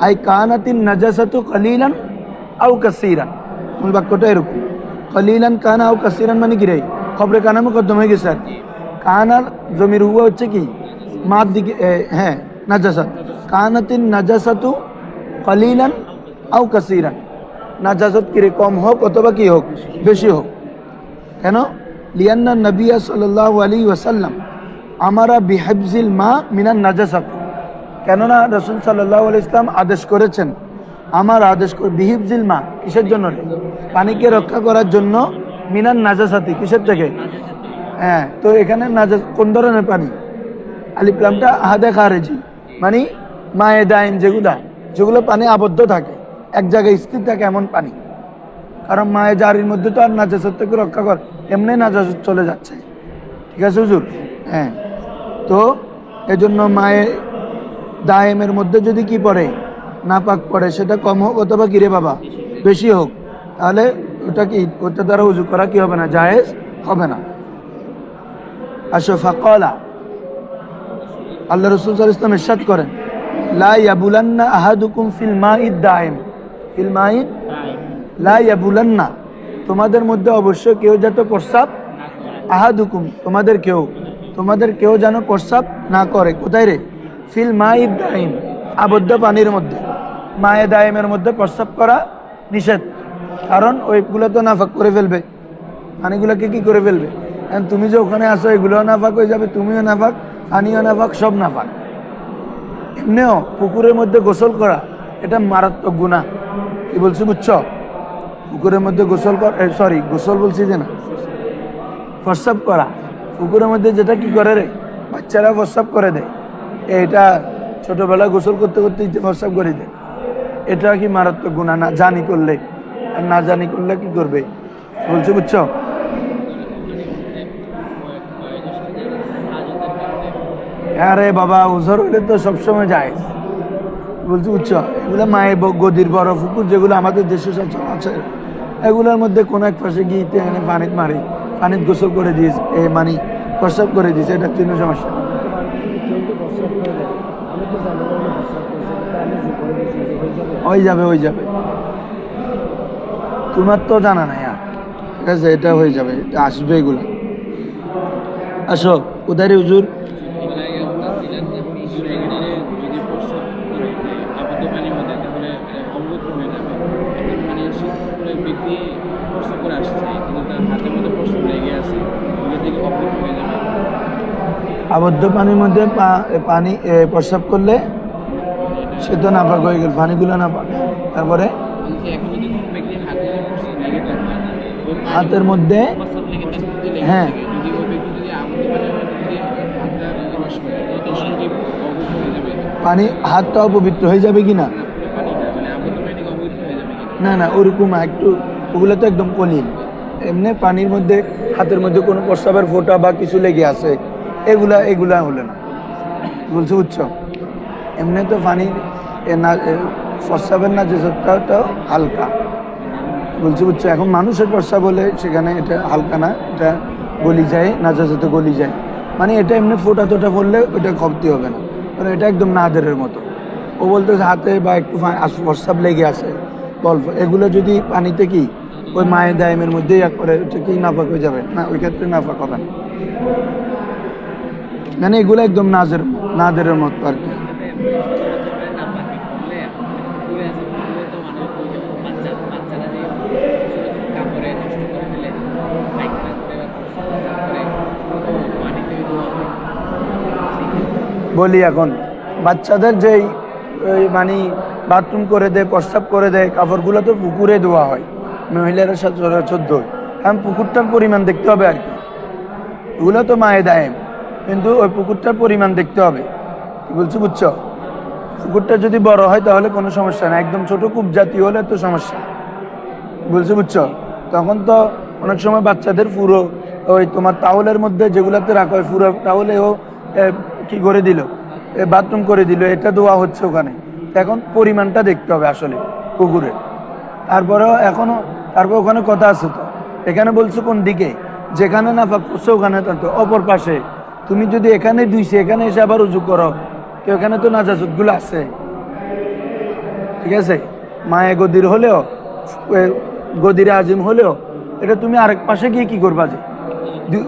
আই কানাতিন নাজাসাতু কালিলান আও কাসীরান, মূল বাক্যটা এরকম। কালিলান কানা আও কাসীরান মানে কি রে, খবরে কানা মুকদ্দম হয়ে গেছে আর কি। কানার জমির হুয়া হচ্ছে কি মার দিকে, হ্যাঁ নাজাসাত। কানাতিন নাজাসাতু কালিলান আও কাসীরান, নাজাসাত কি রে, কম হোক অথবা কি হোক, বেশি হোক। কেন? লিয়ান্না নবিয়া সাল্লাল্লাহু আলাইহি ওয়াসাল্লাম আমারা বিহিফজিল মা মিনান নাজাসাত, কেননা রাসূল সাল্লাল্লাহু আলাইহি ওয়াসাল্লাম আদেশ করেছেন, আমার আদেশ বিহিফজিল মা, কিসের জন্য? পানিকে রক্ষা করার জন্য, মিনান নাজাসাতি, কিসের থেকে? হ্যাঁ, তো এখানে নাজাস কোন ধরনের পানি? আলিফ লামটা আহাদে খারেজি, মানে মায়ে দাইম, যেগুলো পানি আবদ্ধ থাকে, এক জায়গায় স্থির থাকে এমন পানি। কারণ মায়ে জারির মধ্যে তো আর নাজাসত থেকে রক্ষা কর, এমনি নাজাসত চলে যাচ্ছে, ঠিক আছে হুজুর? হ্যাঁ, তো এজন্য মায়ে দায়েমের মধ্যে যদি কি পড়ে, নাপাক পড়ে, সেটা কম হোক অথবা কিরে বাবা বেশি হোক, তাহলে ওটা কি, ওটা দ্বারা উযু করা কি হবে না, জায়েজ হবে না। আসো, ফাকালা, আল্লাহ রাসূল সাল্লাল্লাহু আলাইহি ওয়াসাল্লাম ইরশাদ করেন, লা ইয়াবুলান্না আহাদুকুম ফিল মাইদ দাইম, ফিল মাইদ লা ইয়াবুলান্না, তোমাদের মধ্যে অবশ্যই কেউ যাতে প্রস্রাব, আহাদুকুম তোমাদের কেউ যেন প্রস্রাব না করে, কোথায় রে? ফিল মাইদ দাইম, আবদ্ধ পানির মধ্যে। মায়ে দাইমের মধ্যে প্রস্রাব করা নিষেধ, কারণ ওইগুলো তো নাফাক করে ফেলবে, পানিগুলোকে কি করে ফেলবে। তুমি যে ওখানে আসো, এগুলোও নাফাক হয়ে যাবে, তুমিও নাফাক, পানিও নাফাক, সব নাফাক। এমনিও পুকুরের মধ্যে গোসল করা, এটা মারাত্মক গুনাহ। কি বলছি বুঝছো? পুকুরের মধ্যে গোসল গোসল বলছি যে না, প্রস্রাব করা পুকুরের মধ্যে, যেটা কি করে রে, বাচ্চারা প্রস্রাব করে দেয়, এটা ছোটবেলায় গোসল করতে করতে প্রস্রাব করে দেয়, এটা কি মারাত্মক গুনাহ না জানি করলে, আর না জানি করলে কি করবে বলছি বুঝছো? আরে বাবা, ওজোর হইলে তো সবসময় যায়, বলছি বুঝছো? এগুলো মায়ের গদির বড় পুকুর, যেগুলো আমাদের দেশে সবসময় আছে, এগুলোর মধ্যে কোনো এক পাশে গিয়ে এনে পানিত মারি, পানিত গোসল করে দিস, মানে প্রস্রাব করে দিস, এটা কোনো সমস্যা না। হয়ে যাবে, তোমার তো জানা নাই, ঠিক আছে, এটা হয়ে যাবে, এটা আসবে এগুলো। আসো, কোথায় রে হুজুর? আবদ্ধ পানির মধ্যে পানি প্রস্রাব করলে সে তো নাপাক হয়ে গেল, পানিগুলো নাপাক। তারপরে বলছি এখন যদি কোনো ব্যক্তি হাতে লেগে থাকে, ওই হাতের মধ্যে প্রস্রাব লেগে থাকে, যদি লেগে হ্যাঁ। থাকে, যদি ওই ব্যক্তি যদি আবদ্ধ পানির মধ্যে যদি হাতটা প্রবেশ করে, তো সেটা কি অবৈধ হয়ে যাবে? পানি হাতটা অপবিত্র হয়ে যাবে কিনা? পুরো পানিটা মানে আবদ্ধ পানি থেকে অবৈধ হয়ে যাবে কিনা? না না, ওরকম একটু, ওগুলো তো একদম কলিন। এমনি পানির মধ্যে হাতের মধ্যে কোনো প্রস্রাবের ফোঁটা বা কিছু লেগে আছে, এগুলা হলে না, বলছো বুঝছো? এমনি তো পানির প্রস্রাবের না, যে সবটা হালকা, বলছি বুঝছো? এখন মানুষের প্রস্রাব হলে সেখানে এটা হালকা না, এটা গলি যায়, নাজাজাতে গলি যায়, মানে এটা এমনি ফোঁটা টোটা পড়লে ওটা ক্ষতি হবে না, কারণ এটা একদম নাদেরের মতো। ও বলতেছে হাতে বা একটু প্রস্রাব লেগে আছে গল্প, এগুলো যদি পানিতে কি ওই মায়ের দায়েমের মধ্যেই এক করে, ওটা কি নাফাক হয়ে যাবে না? ওই ক্ষেত্রে নাফাক হবে না, মানে এগুলো একদম নাদেরের মতো আর কি। বলি এখন বাচ্চাদের যেই মানে বাথরুম করে দেয়, প্রস্রাব করে দেয়, কাপড়গুলো তো পুকুরে ধোয়া হয়, মহিলারা সচরাচর ধোয়, কারণ পুকুরটার পরিমাণ দেখতে হবে আর কি। এগুলো তো মায়ে দেয়, কিন্তু ওই পুকুরটার পরিমাণ দেখতে হবে, কি বলছো বুঝছো? পুকুরটা যদি বড় হয় তাহলে কোনো সমস্যা না, একদম ছোট কূপ জাতীয় হলে তো সমস্যা, বলছো বুঝছো? তখন তো অনেক সময় বাচ্চাদের পুরো ওই তোমার টাওয়ালের মধ্যে যেগুলাতে রাখা হয়, পুরো টাওয়ালেও কি করে দিল, বাথরুম করে দিল, এটা ধোয়া হচ্ছে ওখানে। এখন পরিমাণটা দেখতে হবে আসলে পুকুরে। তারপর ওখানে কথা আছে তো, এখানে বলছো কোন দিকে, যেখানে না ফাঁক করছে ওখানে তো অপর পাশে। তুমি যদি এখানে ধুইছে, এখানে এসে আবার উজু করো, তো এখানে তো নাজাজতগুলো আছে, ঠিক আছে? মায়ে গদির হলেও, গদির আজিম হলেও, এটা তুমি আরেক পাশে গিয়ে কি করবা, যে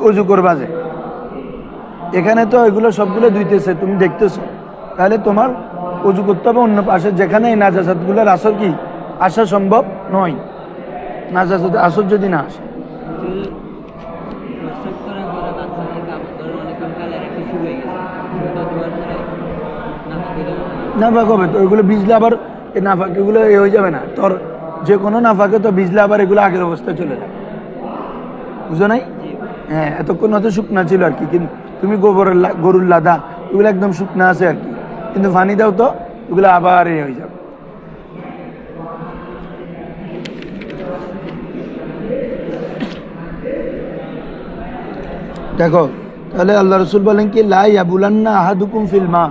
উজু করবা, যে এখানে তো এগুলো সবগুলো ধুইতেছে, তুমি দেখতেছো, তাহলে তোমার উজু করতে হবে অন্য পাশে, যেখানে এই নাজাসাতগুলোর আসর কি আসা সম্ভব নয়, নাজাসাত আসর যদি না আসে। প্রস্রাব করার পরে বাচ্চাদের কাপড় ধরো অনেকক্ষণ কালে রেখে শুরু হয়ে গেছে, ওটা ধোয়ার পরে নাপাক হয়ে যাবে না? নাফাক হবে তো, ওইগুলো ভিজলে আবার এই নাফাক এগুলো হয়ে যাবে না তোর, যে কোনো নাফাকে তো ভিজলে আবার এগুলো আগের অবস্থায় চলে যাবে, বুঝো নাই? হ্যাঁ, এতক্ষণ হয়তো শুকনা ছিল আর কি, কিন্তু তুমি গরুর লাদা এগুলো একদম শুকনা আছে আর কি, কিন্তু পানি দাও তো এগুলো আবার হয়ে যাবে। দেখো তাহলে আল্লাহ রসুল বলেন কি, লা ইয়াবুলান্না আহাদুকুম ফিল মা,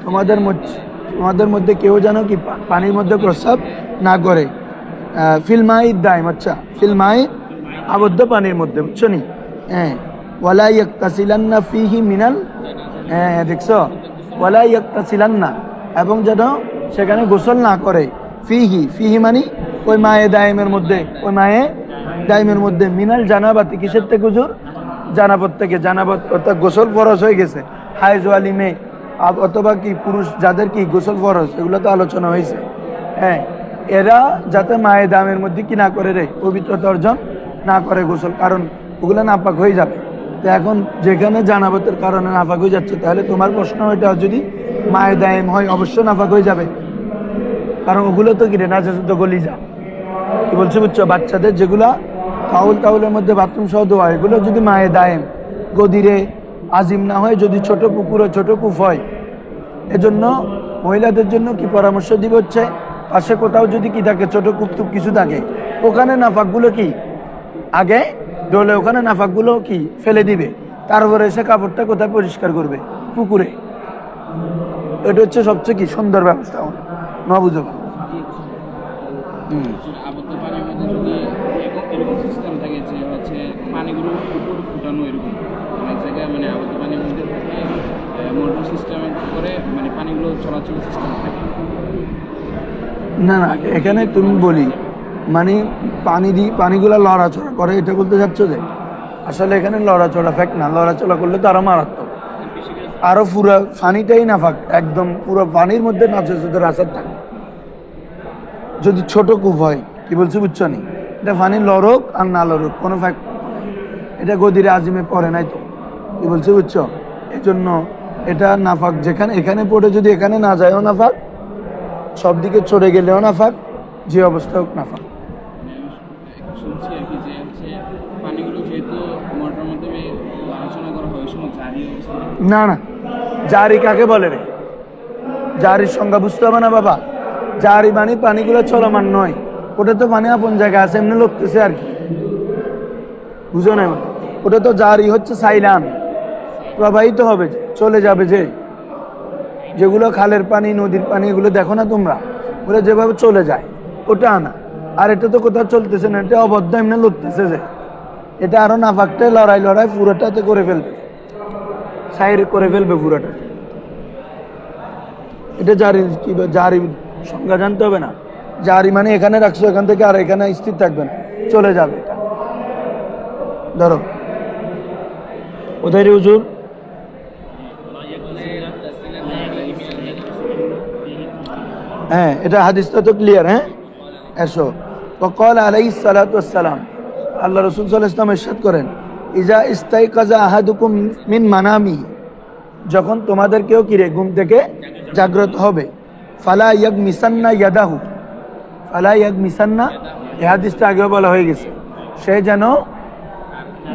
তোমাদের মধ্যে কেউ যেন কি পানির মধ্যে প্রস্রাব না করে, ফিলমাই দাইম, আচ্ছা ফিলমাই আবদ্ধ পানির মধ্যে, বুঝছো নি? হ্যাঁ, ওয়ালা ইয়াক্তাসিলান্না ফিহি মিনাল, হ্যাঁ দেখছো, ওয়ালা ইয়াক্তাসিলান্না, এবং যেন সেখানে গোসল না করে, ফিহি মানে ওই মায়ে দাইমের মধ্যে, ওই মায়ে দাইমের মধ্যে, মিনাল জানাবাতি, কিসের থেকে হুজুর? জানাবত থেকে। জানাবত অর্থাৎ গোসল ফরজ হয়ে গেছে, হাইজ ওয়ালি মেয়ে অথবা কি পুরুষ যাদের কি গোসল ফরজ, এগুলো তো আলোচনা হয়েছে। হ্যাঁ, এরা যাতে মায়ে দামের মধ্যে কি না করে রে, পবিত্রতা অর্জন না করে গোসল, কারণ ওগুলো নাপাক হয়ে যাবে। তো এখন যেখানে জানাবতের কারণে নাপাক হয়ে যাচ্ছে, তাহলে তোমার প্রশ্ন ওইটা যদি মায়ে দায়েম হয় অবশ্যই নাপাক হয়ে যাবে, কারণ ওগুলো তো কি রে, নাজাজত গলি যা, কি বলছো বুঝছো? বাচ্চাদের যেগুলা টাউলের মধ্যে বাথরুম সহ ধোয়া, এগুলো যদি মায়ে দায়েম গদিরে আজিম না হয়, যদি ছোট পুকুর ও ছোট কূপ হয়, এজন্য মহিলাদের জন্য কি পরামর্শ দিব হচ্ছে, পাশে কোথাও যদি কি থাকে ছোট কূপ টুপ কিছু থাকে, ওখানে নাফাকগুলো কি আগে ধরলে ওখানে নাফাকগুলো কি ফেলে দিবে, তারপরে এসে কাপড়টা কোথায় পরিষ্কার করবে? পুকুরে। এটা হচ্ছে সবচেয়ে কি সুন্দর ব্যবস্থা, না বুঝো? আবদ্ধ পানির মধ্যে যদি এরকম সিস্টেম থাকে যে হচ্ছে পানিগুলো উপর ফুটানো, এরকম অনেক জায়গায় মানে আবদ্ধ পানির মধ্যে থাকে মোটর সিস্টেম করে, মানে পানিগুলো চলাচল সিস্টেম থাকে। না না, এখানে তুমি বলি মানে পানিগুলো লড়াচড়া করে, এটা বলতে চাচ্ছ যে আসলে এখানে লড়াচড়া ফ্যাক্ট না, লড়াচড়া করলে তো আরো মারাত্মক, আরো পুরো পানিটাই না ফাঁক, একদম পুরো পানির মধ্যে নাচের আসার থাকে। যদি ছোট কূপ হয়, কি বলছি বুঝছো নি, এটা পানি লড়ক আর না লড়ক কোনো ফ্যাক্ট, এটা গদিরে আজিমে পড়ে নাই তো, কি বলছি বুঝছো? এই জন্য এটা নাফাক, যেখানে এখানে পড়ে যদি এখানে না যায়ও নাফাক, সব দিকে চড়ে গেলেও নাফাক, যে অবস্থা হোক নাফাক। শুনছি আর কি যে হচ্ছে পানিগুলো যেহেতু মোটরের মাধ্যমে আলোচনা করা হয় ওই সময় জারি অবস্থা না না, জারি কাকে বলে রে? জারির সংজ্ঞা বুঝতে হবে না বাবা। জারি মানে পানিগুলো চলমান নয়, ওটা তো পানি আপন জায়গা আছে, এমনি লড়তেছে আর কি, বুঝো না? ওটা তো জারি হচ্ছে সাইলান, প্রবাহিত হবে, চলে যাবে। যেগুলো খালের পানি, নদীর পানি, এগুলো দেখো না তোমরা, ওরা যেভাবে চলে যায়, ওটা আনা। আর এটা তো কোথাও চলতেছে না, এটা অবদ্ধ এমনি লড়তেছে, যে এটা আরো নাফাকটা লড়াই পুরোটাতে করে ফেলবে, সাইড করে ফেলবে পুরোটা। এটা জারি কি, জারি সংজ্ঞা জানতে হবে না। জারি মানে এখানে রাখছো, এখান থেকে আর এখানে স্থির থাকবে না, চলে যাবে। এটা ধরো কোথায় রে হুজুর? হ্যাঁ, এটা হাদিসটা তো ক্লিয়ার। হ্যাঁ, এসো। وقال عليه الصلاة والسلام, আল্লাহ রাসূল সাল্লাল্লাহু আলাইহি ওয়াসাল্লাম ইরশাদ করেন, ইজা ইস্তাইকাযা আহাদুকুম মিন মানামি, যখন তোমাদের কেউ কিরে ঘুম থেকে জাগ্রত হবে, ফালা ইয়াগমিসান্না ইয়াদাহু, ফালা ইয়াগমিসান্না, এই হাদিসটা আগেও বলা হয়ে গেছে, সে যেন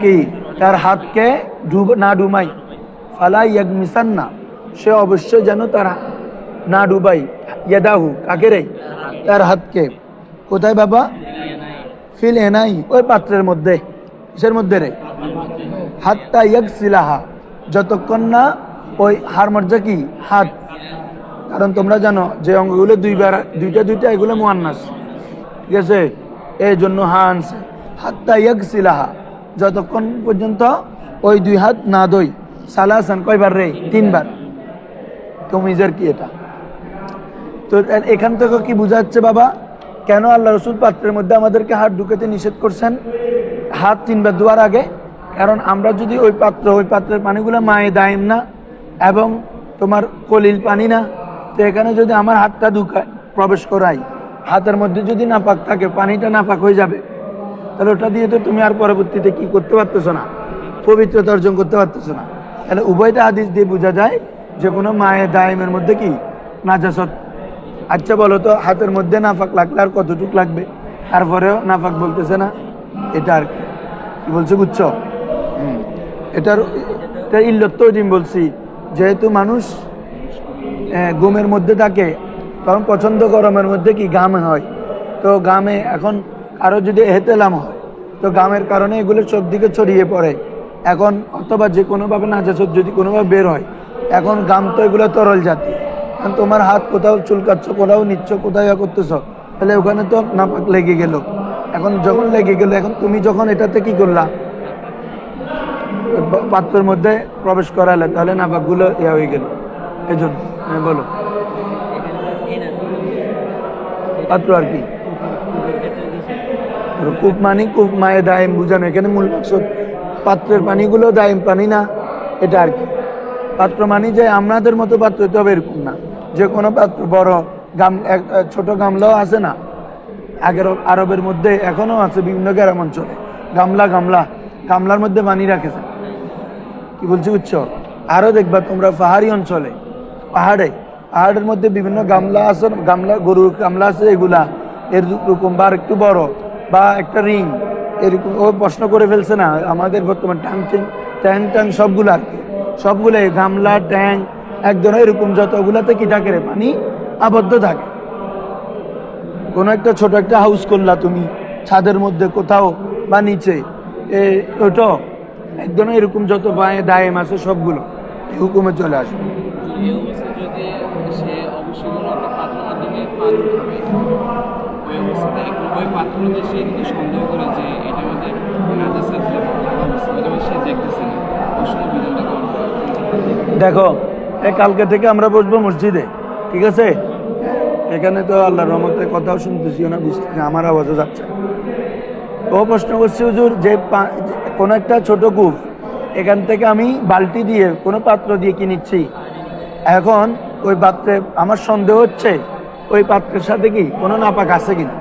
কি তার হাতকে না ডুবাই। ফালা ইয়াগমিসান্না, সে অবশ্যই যেন তার না ডুবাই। ইয়াদাহু কাকে রে? তার হাতকে। কোথায় বাবা? ফিল এনাই, ওই পাত্রের মধ্যে। কিসের মধ্যে রে? হাত্তা ইয়াগসিলাহা, যতক্ষণ না ওই হার মর্যা কি হাত, কারণ তোমরা জানো যে অঙ্গগুলো দুইটা এগুলো মুয়ান্নাস, ঠিক আছে, এই জন্য হা আনছে। হাত্তা ইয়াগসিলাহা, যতক্ষণ পর্যন্ত ওই দুই হাত না দই। সালাসান কয়বার রে? 3 বার। কমিজের কি এটা? তো এখান থেকে কি বোঝা যাচ্ছে বাবা, কেন আল্লাহ রসুল পাত্রের মধ্যে আমাদেরকে হাত ঢুকাতে নিষেধ করছেন হাত 3 বার ধোয়ার আগে? কারণ আমরা যদি ওই পাত্রের পানিগুলো মায়ে দায়েম না এবং তোমার কলিল পানি না, তো এখানে যদি আমার হাতটা প্রবেশ করাই, হাতের মধ্যে যদি নাপাক থাকে, পানিটা নাপাক হয়ে যাবে, তাহলে ওটা দিয়ে তো তুমি আর পরবর্তীতে কি করতে পারতেছো না, পবিত্রতা অর্জন করতে পারতেছো না। তাহলে উভয়টা হাদিস দিয়ে বোঝা যায় যে কোনো মায়ে দায়েমের মধ্যে কি নাজাসত। আচ্ছা বলো তো, হাতের মধ্যে নাফাক লাগলে আর কতটুক লাগবে? তারপরেও নাফাক বলতেছে না, এটা আর কি বলছে বুঝছো? এটার ইল্লত তো ওই দিন বলছি, যেহেতু মানুষ ঘুমের মধ্যে থাকে, তখন পছন্দ গরমের মধ্যে কি ঘামে হয়, তো ঘামে এখন আরও যদি এহতেলাম হয়, তো ঘামের কারণে এগুলো সব দিকে ছড়িয়ে পড়ে। এখন অথবা যে কোনোভাবে নাজাসত যদি কোনোভাবে বের হয়, এখন ঘাম তো এগুলো তরল জাতি, কারণ তোমার হাত কোথাও চুলকাচ্ছ, কোথাও নিচ্ছ, কোথাও করতেছ, তাহলে ওখানে তো নাপাক লেগে গেল। এখন যখন লেগে গেল, এখন তুমি যখন এটাতে কি করলা, পাত্রের মধ্যে প্রবেশ করালে, তাহলে নাপাকগুলো হয়ে গেল। এই জন্য বলো পাত্র আর কি কূপ মায়ে দায়েম বুঝানো, এখানে মূল মাকসুদ পাত্রের পানিগুলো দায়েম পানি না, এটা আর কি। পাত্র মানি যে আমাদের মতো পাত্র হতে হবে এরকম না, যে কোনো পাত্র বড় ছোট গামলাও আছে না, আগের আরবের মধ্যে এখনো আছে বিভিন্ন গ্রাম অঞ্চলে, গামলার মধ্যে পানি রাখেছে। কি বলছি বুঝছো? আরো দেখবা তোমরা পাহাড়ি অঞ্চলে, পাহাড়ের মধ্যে বিভিন্ন গামলা আছে, গরুর গামলা আছে, এগুলা এরকম বা একটু বড় বা একটা রিং এরকম। ও প্রশ্ন করে ফেলছে না আমাদের বর্তমান ট্যাং সবগুলো আর কি, সবগুলো গামলা ট্যাং একদম এরকম, যতগুলাতে কি থাকে রে পানি আবদ্ধ থাকে। কোনো একটা ছোট একটা হাউস করলা তুমি ছাদের মধ্যে কোথাও বা নিচে, ওটা একদম এরকম যত বায়ে দায়েম আছে সবগুলো এই হুকুমে চলে আসবে। এই অবস্থায় যদি সে অবশ্যই কোনো একটা পাত্রের মাধ্যমে পানি খাবে, ওই অবস্থায় ওই পাত্রতে সে কিন্তু সন্দেহ করে যে এটা আমাদের নাজাসাত লাগা অবস্থা, সে দেখতেছে না, ওই সময় বিধানটা কেমন? দেখো, কালকে থেকে আমরা বসবো মসজিদে, ঠিক আছে? এখানে তো আল্লাহর রহমতে কথাও শুনতেছি না, বুঝতেছি, আমার আওয়াজও যাচ্ছে। ও প্রশ্ন করছে হুজুর যে কোনো একটা ছোট কূপ, এখান থেকে আমি বালতি দিয়ে কোনো পাত্র দিয়ে কি নিচ্ছি, এখন ওই পাত্রে আমার সন্দেহ হচ্ছে ওই পাত্রের সাথে কি কোনো নাপাক আছে কিনা।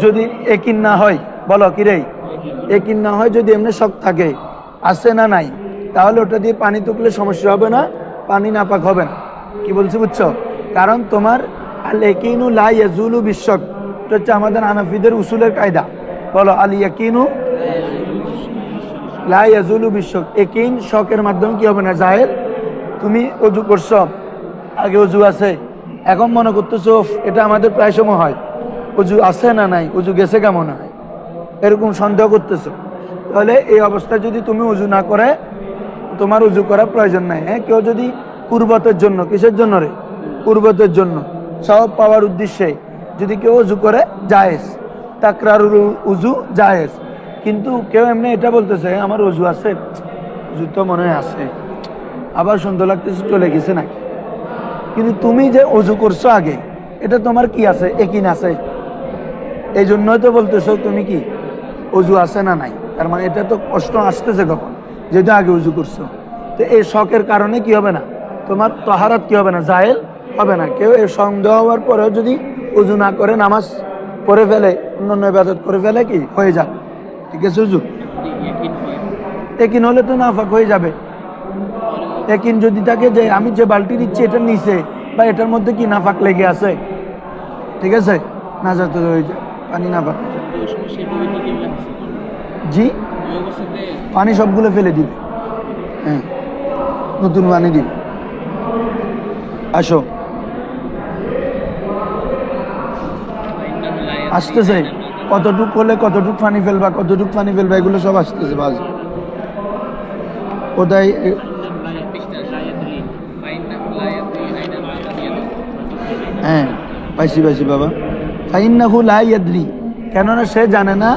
যদি একিন না হয়, বলো কি রে, একিন না হয়, যদি এমনি শক থাকে আছে না নাই, তাহলে ওটা দিয়ে পানি তুকলে সমস্যা হবে না, পানি নাপাক হবে না। কি বলছি বুঝছো? কারণ তোমার আল ইয়াকিনু লা ইয়াজুলু বিশ্বক, এটা হচ্ছে আমাদের হানাফিদের উসুলের কায়দা। বলো, আল ইয়াকিনু লা ইয়াজুলু বিশ্বক, ইয়াকিন শকের মাধ্যমে কি হবে না, জাহেল। তুমি ওযু করছো, আগে ওযু আছে, এখন মনে করতেছো এটা আমাদের প্রায় সময় হয়, ওযু আছে না নাই, ওযু গেছে কেমন হয়, এরকম সন্দেহ করতেছো। তাহলে এই অবস্থায় যদি তুমি ওযু না করে, তোমার ওযু করার প্রয়োজন নাই। হ্যাঁ, কেউ যদি কুরবতের জন্য, কিসের জন্য রে, কুরবতের জন্য, সওয়াব পাওয়ার উদ্দেশ্যে যদি কেউ ওযু করে, জায়েজ, তাকরারুল উযু জায়েজ। কিন্তু কেউ এমনি এটা বলতেছে আমার ওযু আছে, ওযু তো মনে হয় আছে, আবার সুন্দর লাগতেছে, চলে গেছে নাকি। কিন্তু তুমি যে ওযু করছো আগে, এটা তোমার কি আছে, ইয়াকিন আছে, এই জন্যই তো বলতেছো তুমি কি ওযু আছে না নাই। তার মানে এটা তো কষ্ট আসতেছে কখন, যেহেতু আগে ওযু করছো। তো এই শখের কারণে কি হবে না, তোমার তাহারাত কি হবে না, জায়েল হবে না। কেউ এই সন্দেহ হওয়ার পরেও যদি ওযু না করে নামাজ পড়ে ফেলে, অন্যান্য ইবাদত করে ফেলে, কি হয়ে যাবে, ঠিক আছে। ওযু ইয়াকিন হলে তো নাফাক হয়ে যাবে। ইয়াকিন যদি থাকে যে আমি যে বালতি দিচ্ছি এটার নিচে বা এটার মধ্যে কি নাফাক লেগে আছে, ঠিক আছে, নাজাত হয়ে যায়, পানি নাফাক হয়ে যায়। জি, পানি সবগুলো ফেলে দিবে, হ্যাঁ, নতুন পানি দিবে। আসো, আসতেছে, কতটুক হলে কতটুক পানি ফেলবা, কতটুক পানি ফেলবা, এগুলো সব আসতেছে। বাজ কোথায়, হ্যাঁ, পাইছি পাইছি বাবা। ফাইন্নাহু লা ইয়াদরি, কেননা সে জানে না,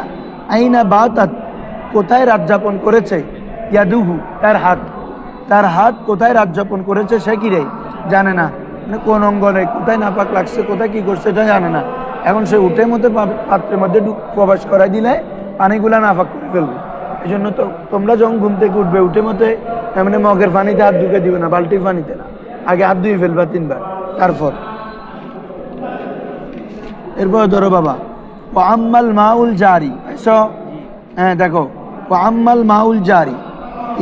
আইনা বাতাত, কোথায় রাত যাপন করেছে, ইয়াদুহু, তার হাত, তার হাত কোথায় রাত যাপন করেছে সে কি রে জানে না। মানে কোন অঙ্গনে কোথায় নাপাক লাগছে, কোথায় কি করছে এটা জানে না। এখন সে উঠে মধ্যে পাত্রের মধ্যে প্রবেশ করাই দিলে পানিগুলা নাপাক করে ফেলবে। এই জন্য তো তোমরা যখন ঘুম থেকে উঠবে, উঠে মধ্যে মানে মগের পানিতে হাত ঢুকে দিবে না, বালতির পানিতে না, আগে হাত ধুয়ে ফেলবা 3 বার, তারপর। এরপর ধরো বাবা, ও আম্মাল মাউল জারি, হ্যাঁ দেখো, ও আম্মাল মাউল জারি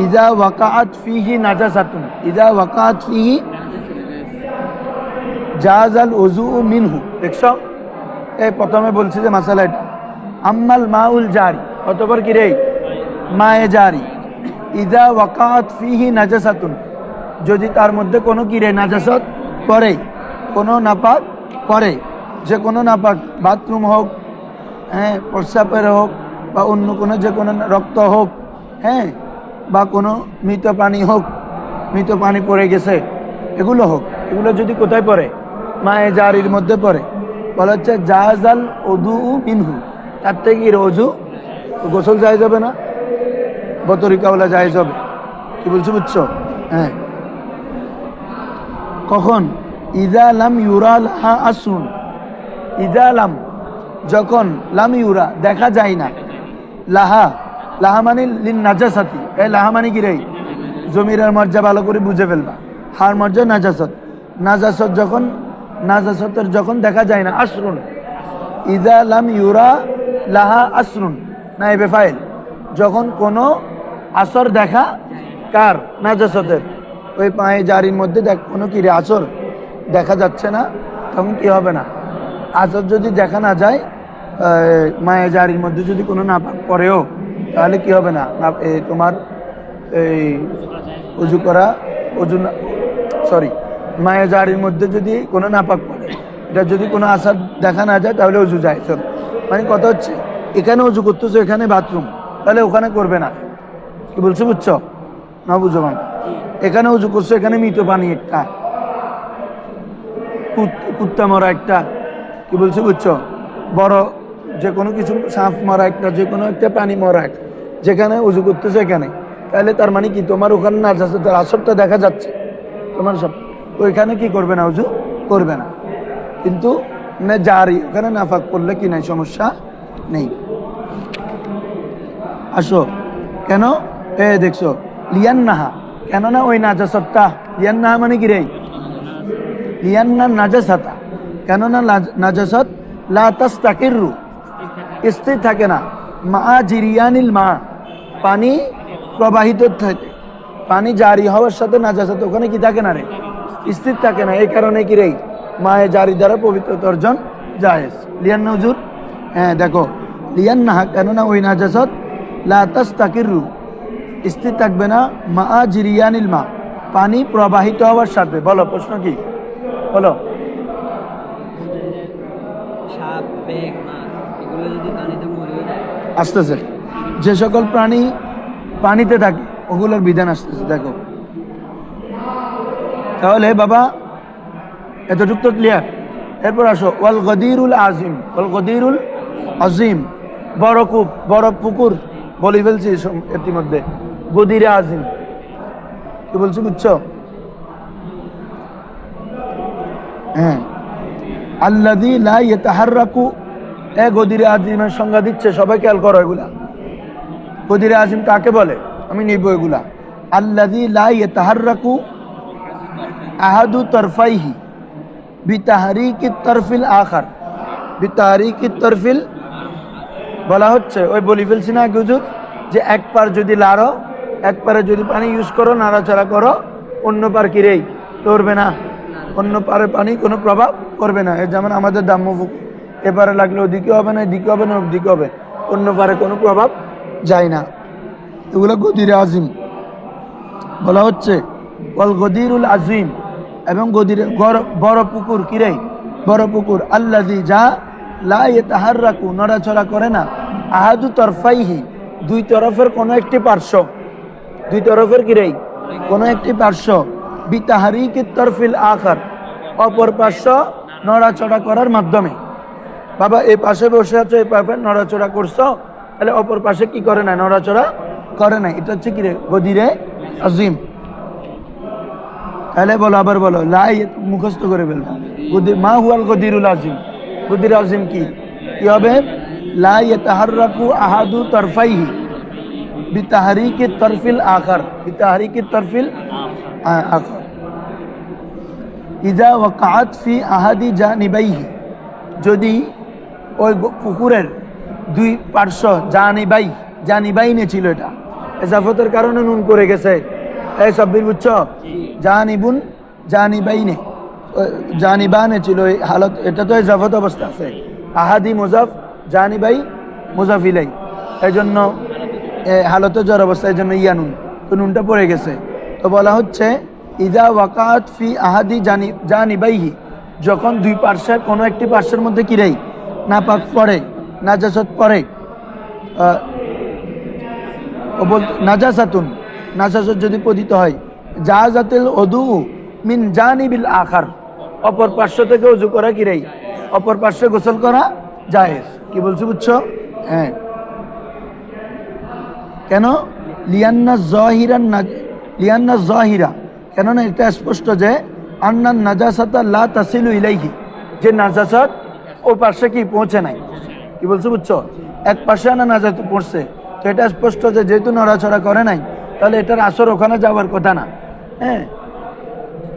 ইজা ওয়াকাআত ফিহি নাজাসাতুন, ইজা ওয়াকাআত ফিহি জাযাল উযু মিনহু। দেখছো, এই প্রথমে বলছি যে মাসালা এটা, আম্মাল মাউল জারি, অতঃপর কি রে, মায়ে জারি, ইজা ওয়াকাআত ফিহি নাজাসাতুন, যদি তার মধ্যে কোনো কি রে নাজাসত পড়ে, কোনো নাপাক পড়ে, যে কোনো নাপাক, বাথরুম হোক, হ্যাঁ, প্রস্রাবের হোক, বা অন্য কোনো যে কোনো রক্ত হোক, হ্যাঁ, বা কোনো মৃত পানি হোক, মৃত পানি পড়ে গেছে, এগুলো হোক, এগুলো যদি কোথায় পড়ে, মায়ে জারির মধ্যে পড়ে, বলা হচ্ছে জাযাল উযু মিনহু, তার থেকে ওযু, গোসল জায়েজ হবে না, বতরিকাওয়ালা জায়েজ হবে। কি বলছো বুঝছো? হ্যাঁ, কখন, ইযা লাম ইউরা লাহা আসরুন, ইযা লাম, যখন, লাম ইউরা, দেখা যায় না, লাহা, লাহা মানে লিন নাজাসাতি, এই লাহা মানে কি রে, জমিরের মর্যা ভালো করে বুঝে ফেলবা, হার মর্যা নাজাসত, নাজাসত যখন, নাজাসতের যখন দেখা যায় না, আসরুন, ইযা লাম ইউরা লাহা আসরুন, নাইবে ফাইল, যখন কোনো আসর দেখা, কার, নাজাসতের, ওই পায়ে জারির মধ্যে কোনো কি রে আসর দেখা যাচ্ছে না, তখন কি হবে না, আসর যদি দেখা না যায়, মায়ে জারির মধ্যে যদি কোনো নাপাক পড়েও, তাহলে কি হবে না, তোমার এই উযু করা, সরি, মায়ে জারির মধ্যে যদি কোনো নাপাক পড়ে, এটা যদি কোনো আসার দেখা না যায়, তাহলে উযু যায়। চল, মানে কথা হচ্ছে, এখানে উযু করতেছো, এখানে বাথরুম, তাহলে ওখানে করবে না। কি বলছো বুঝছো না, বুঝো না, এখানে উযু করছো, এখানে মৃত পানি একটা, কুত্তা মরা একটা, কি বলছো বুঝছো, বড় যে কোনো কিছু, সাপ মরা একটা, যে কোনো একটা পানি মরা একটা, যেখানে উযু করতেছে এখানে, তাহলে তার মানে কি, তোমার ওখানে নাজাসতের আসরটা দেখা যাচ্ছে, তোমার সব ওইখানে কি করবে না, উযু করবে না। কিন্তু জারি, ওখানে নাফাক করলে কি নাই, সমস্যা নেই। আসো, কেন, দেখছো, লিয়ান্নাহা, কেননা ওই নাজাসতটা, লিয়ান্নাহা মানে কি রে, লিয়ান্না নাজাসাতা, কেননা নাজাসত লা তাস্তাকিরু, স্থির থাকে না, মা জিরিয়ানিল মা, পানি প্রবাহিত থাকে, পানি জারি হওয়ার সাথে নাজাসাত ওখানে কি থাকে না রে, স্থির থাকে না। এই কারণে কি রে মায়ে জারি দ্বারা পবিত্রতা অর্জন জায়েজ। লিয়ান না হুজুর? হ্যাঁ দেখো, লিয়ান না, কেননা ওই নাজাসাত লা তাস্তাকিরু, স্থির থাকবে না, মা জিরিয়ানিল মা, পানি প্রবাহিত হওয়ার সাথে। বলো প্রশ্ন কি, বলো। সাপ, বেগ, মাছ এগুলো যদি পানিতে মরে যায়, আসতেছে যে সকল প্রাণী পানিতে থাকে ওগুলোর বিধান আসতেছে। দেখো তাহলে বাবা এতটুক তো ক্লিয়ার। এরপর আসো ওয়াল গদিরুল আজিম, ওয়াল গদিরুল আজিম, বড় কূপ, বড় পুকুর বলে ফেলছি ইতিমধ্যে। গদিরে আজিম কি বলছি বুঝছো? হ্যাঁ, আল্লাযী লা ইয়াতাহাররাকু, এ গদিরে আজিমের সংজ্ঞা দিচ্ছে, সবাই খেয়াল করো এগুলা। গদিরে আজিম কাকে বলে আমি নিব এগুলা। আল্লাযী লা ইয়াতাহাররাকু আহাদু তরফাইহি বিতাহরিকিত তরফিল আখার, বিতাহরিকিত তরফিল, বলা হচ্ছে ওই বলি ফেলছি না হুজুর যে এক পার যদি লাড়ো, এক পারে যদি পানি ইউজ করো, নাড়াচাড়া করো, অন্য পার কিরেই লড়বে না, অন্য পারে পানি কোনো প্রভাব করবে না। এর যেমন আমাদের দাম্মফুক, এপারে লাগলে ওদিকে হবে না, এদিকে হবে না, ওদিকে হবে, অন্য পারে কোনো প্রভাব যায় না। এগুলো গদিরে আজিম বলা হচ্ছে। ওয়াল গদিরুল আজিম, এবং গদিরে বড় পুকুর, কিরে বড় পুকুর, আল্লাযী যা লা ইয়াতাহাররাকু, নড়াচড়া করে না, আহাদু তরফাইহি, দুই তরফের কোনো একটি পার্শ্ব, দুই তরফের কিরে কোনো একটি পার্শ্ব, বিতাহরিকিত তরফিল আখার, অপর পার্শ্ব নড়াচড়া করার মাধ্যমে। বাবা এই পাশে বসে আছো, এই পাশে নড়াচড়া করছো, তাহলে অপর পাশে কি করে না, নড়াচড়া করে না। এটা হচ্ছে কিরে গদিরে আজিম। তাহলে বলো, আবার বলো, লাই মুখস্থ করে ফেলবো। মা হুয়াল গদিরুল আজিম, গদির আজিম কি কি হবে? লা ইয়াতাহাররাকু আহাদু তরফাইহি বিতাহরিকিত তরফিল আখার, বিতাহরিকিত তরফিল আখার, ইযা ওয়াকাআত ফি আহাদি জানিবাইহি, যদি ওই পুকুরের দুই পার্শ্ব, জানিবাই, জানিবাইনে ছিল, এটা এজাফতের কারণে নুন করে গেছে। এই সব্বির বুঝছো? জানিবুন জানিবাইনে, জানিবানে ছিল এই হালত, এটা তো এজাফত অবস্থা আছে। আহাদি মুজাফ, জানিবাই মুজাফ ইলাই, এই জন্য হালতে জ্বর অবস্থা, এই জন্য ইয়ানুন, তো নুনটা পড়ে গেছে। তো বলা হচ্ছে ইদা ওয়াকাত ফি আহাদি জানিবাইহি, যখন দুই পার্শ্বের কোনো একটি পার্শ্বের মধ্যে কিরাই নাপাক পড়ে, নাজাসাত পড়ে, নাজাসাতুন, নাজাসাত যদি পতিত হয়, জাহাজাতিল ওদু মিন জানিবিল আখার, অপর পার্শ্ব থেকে ওযু করা কিরাই, অপর পার্শ্বে গোসল করা জায়েজ। কি বলছো বুঝছো? হ্যাঁ, কেন? লিয়ান্না জাহিরা, কেননা এটা স্পষ্ট যে আন্নান নাজাসাতা লা তাসিলু ইলাইহি, যে নাজাসাত ও পাশে কি পৌঁছে নাই। কি বলছো বুঝছো? এক পাশে না নাজাসাত পড়ছে, তো এটা স্পষ্ট যে যেহেতু নড়াচড়া করে নাই, তাহলে এটার আসর ওখানে যাওয়ার কথা না। হ্যাঁ,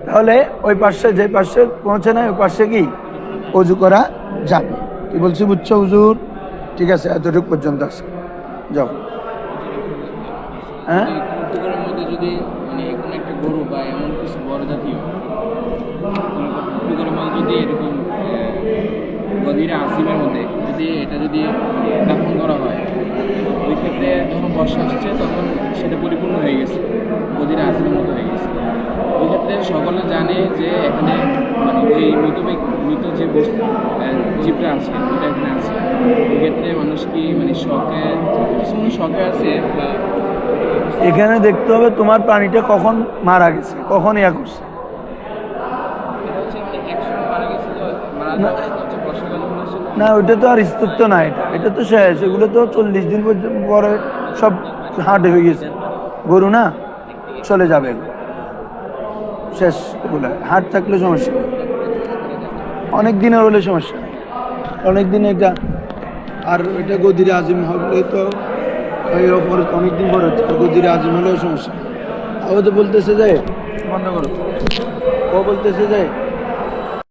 তাহলে ওই পাশে, যে পাশে পৌঁছে নাই, ওই পাশে কি ওযু করা যাবে। কি বলছি বুঝছো হুজুর? ঠিক আছে, এতটুকু পর্যন্ত আছে, যাও। হ্যাঁ, পুকুরের মধ্যে যদি মানে কোনো একটা গরু বা এমন কিছু বড় জাতীয় পুকুরের মধ্যে যদি এরকম গদিরে আসিমের মধ্যে যদি এটা যদি দাফন করা হয়, ওই ক্ষেত্রে যখন বর্ষা আসছে তখন সেটা পরিপূর্ণ হয়ে গেছে, গদিরে আসিমের মতো হয়ে গেছে। ওই ক্ষেত্রে সকলে জানে যে এখানে মানে ওই মৃত যে বস্তু জীবটা আছে ওটা এখানে আছে। ওই ক্ষেত্রে মানুষ কি মানে শখে আছে বা এখানে দেখতে হবে তোমার প্রাণীটা কখন মারা গেছে, কখন ইয়া করছে। না, ওইটা তো আর স্তূত্ব না, এটা তো শেষ। এগুলো তো 40 দিন পর্যন্ত পরে সব হাট হয়ে গেছে, গরু না চলে যাবে, শেষ। এগুলো হাট থাকলে সমস্যা, অনেক দিনের হলে সমস্যা, অনেক দিন এটা। আর এটা গদিরে আজিম হলে তো অনেকদিন পরে হচ্ছে, গদিরে আজিম হলেও সমস্যা। ও তো বলতেছে যে বন্ধ করো, ও বলতেছে যে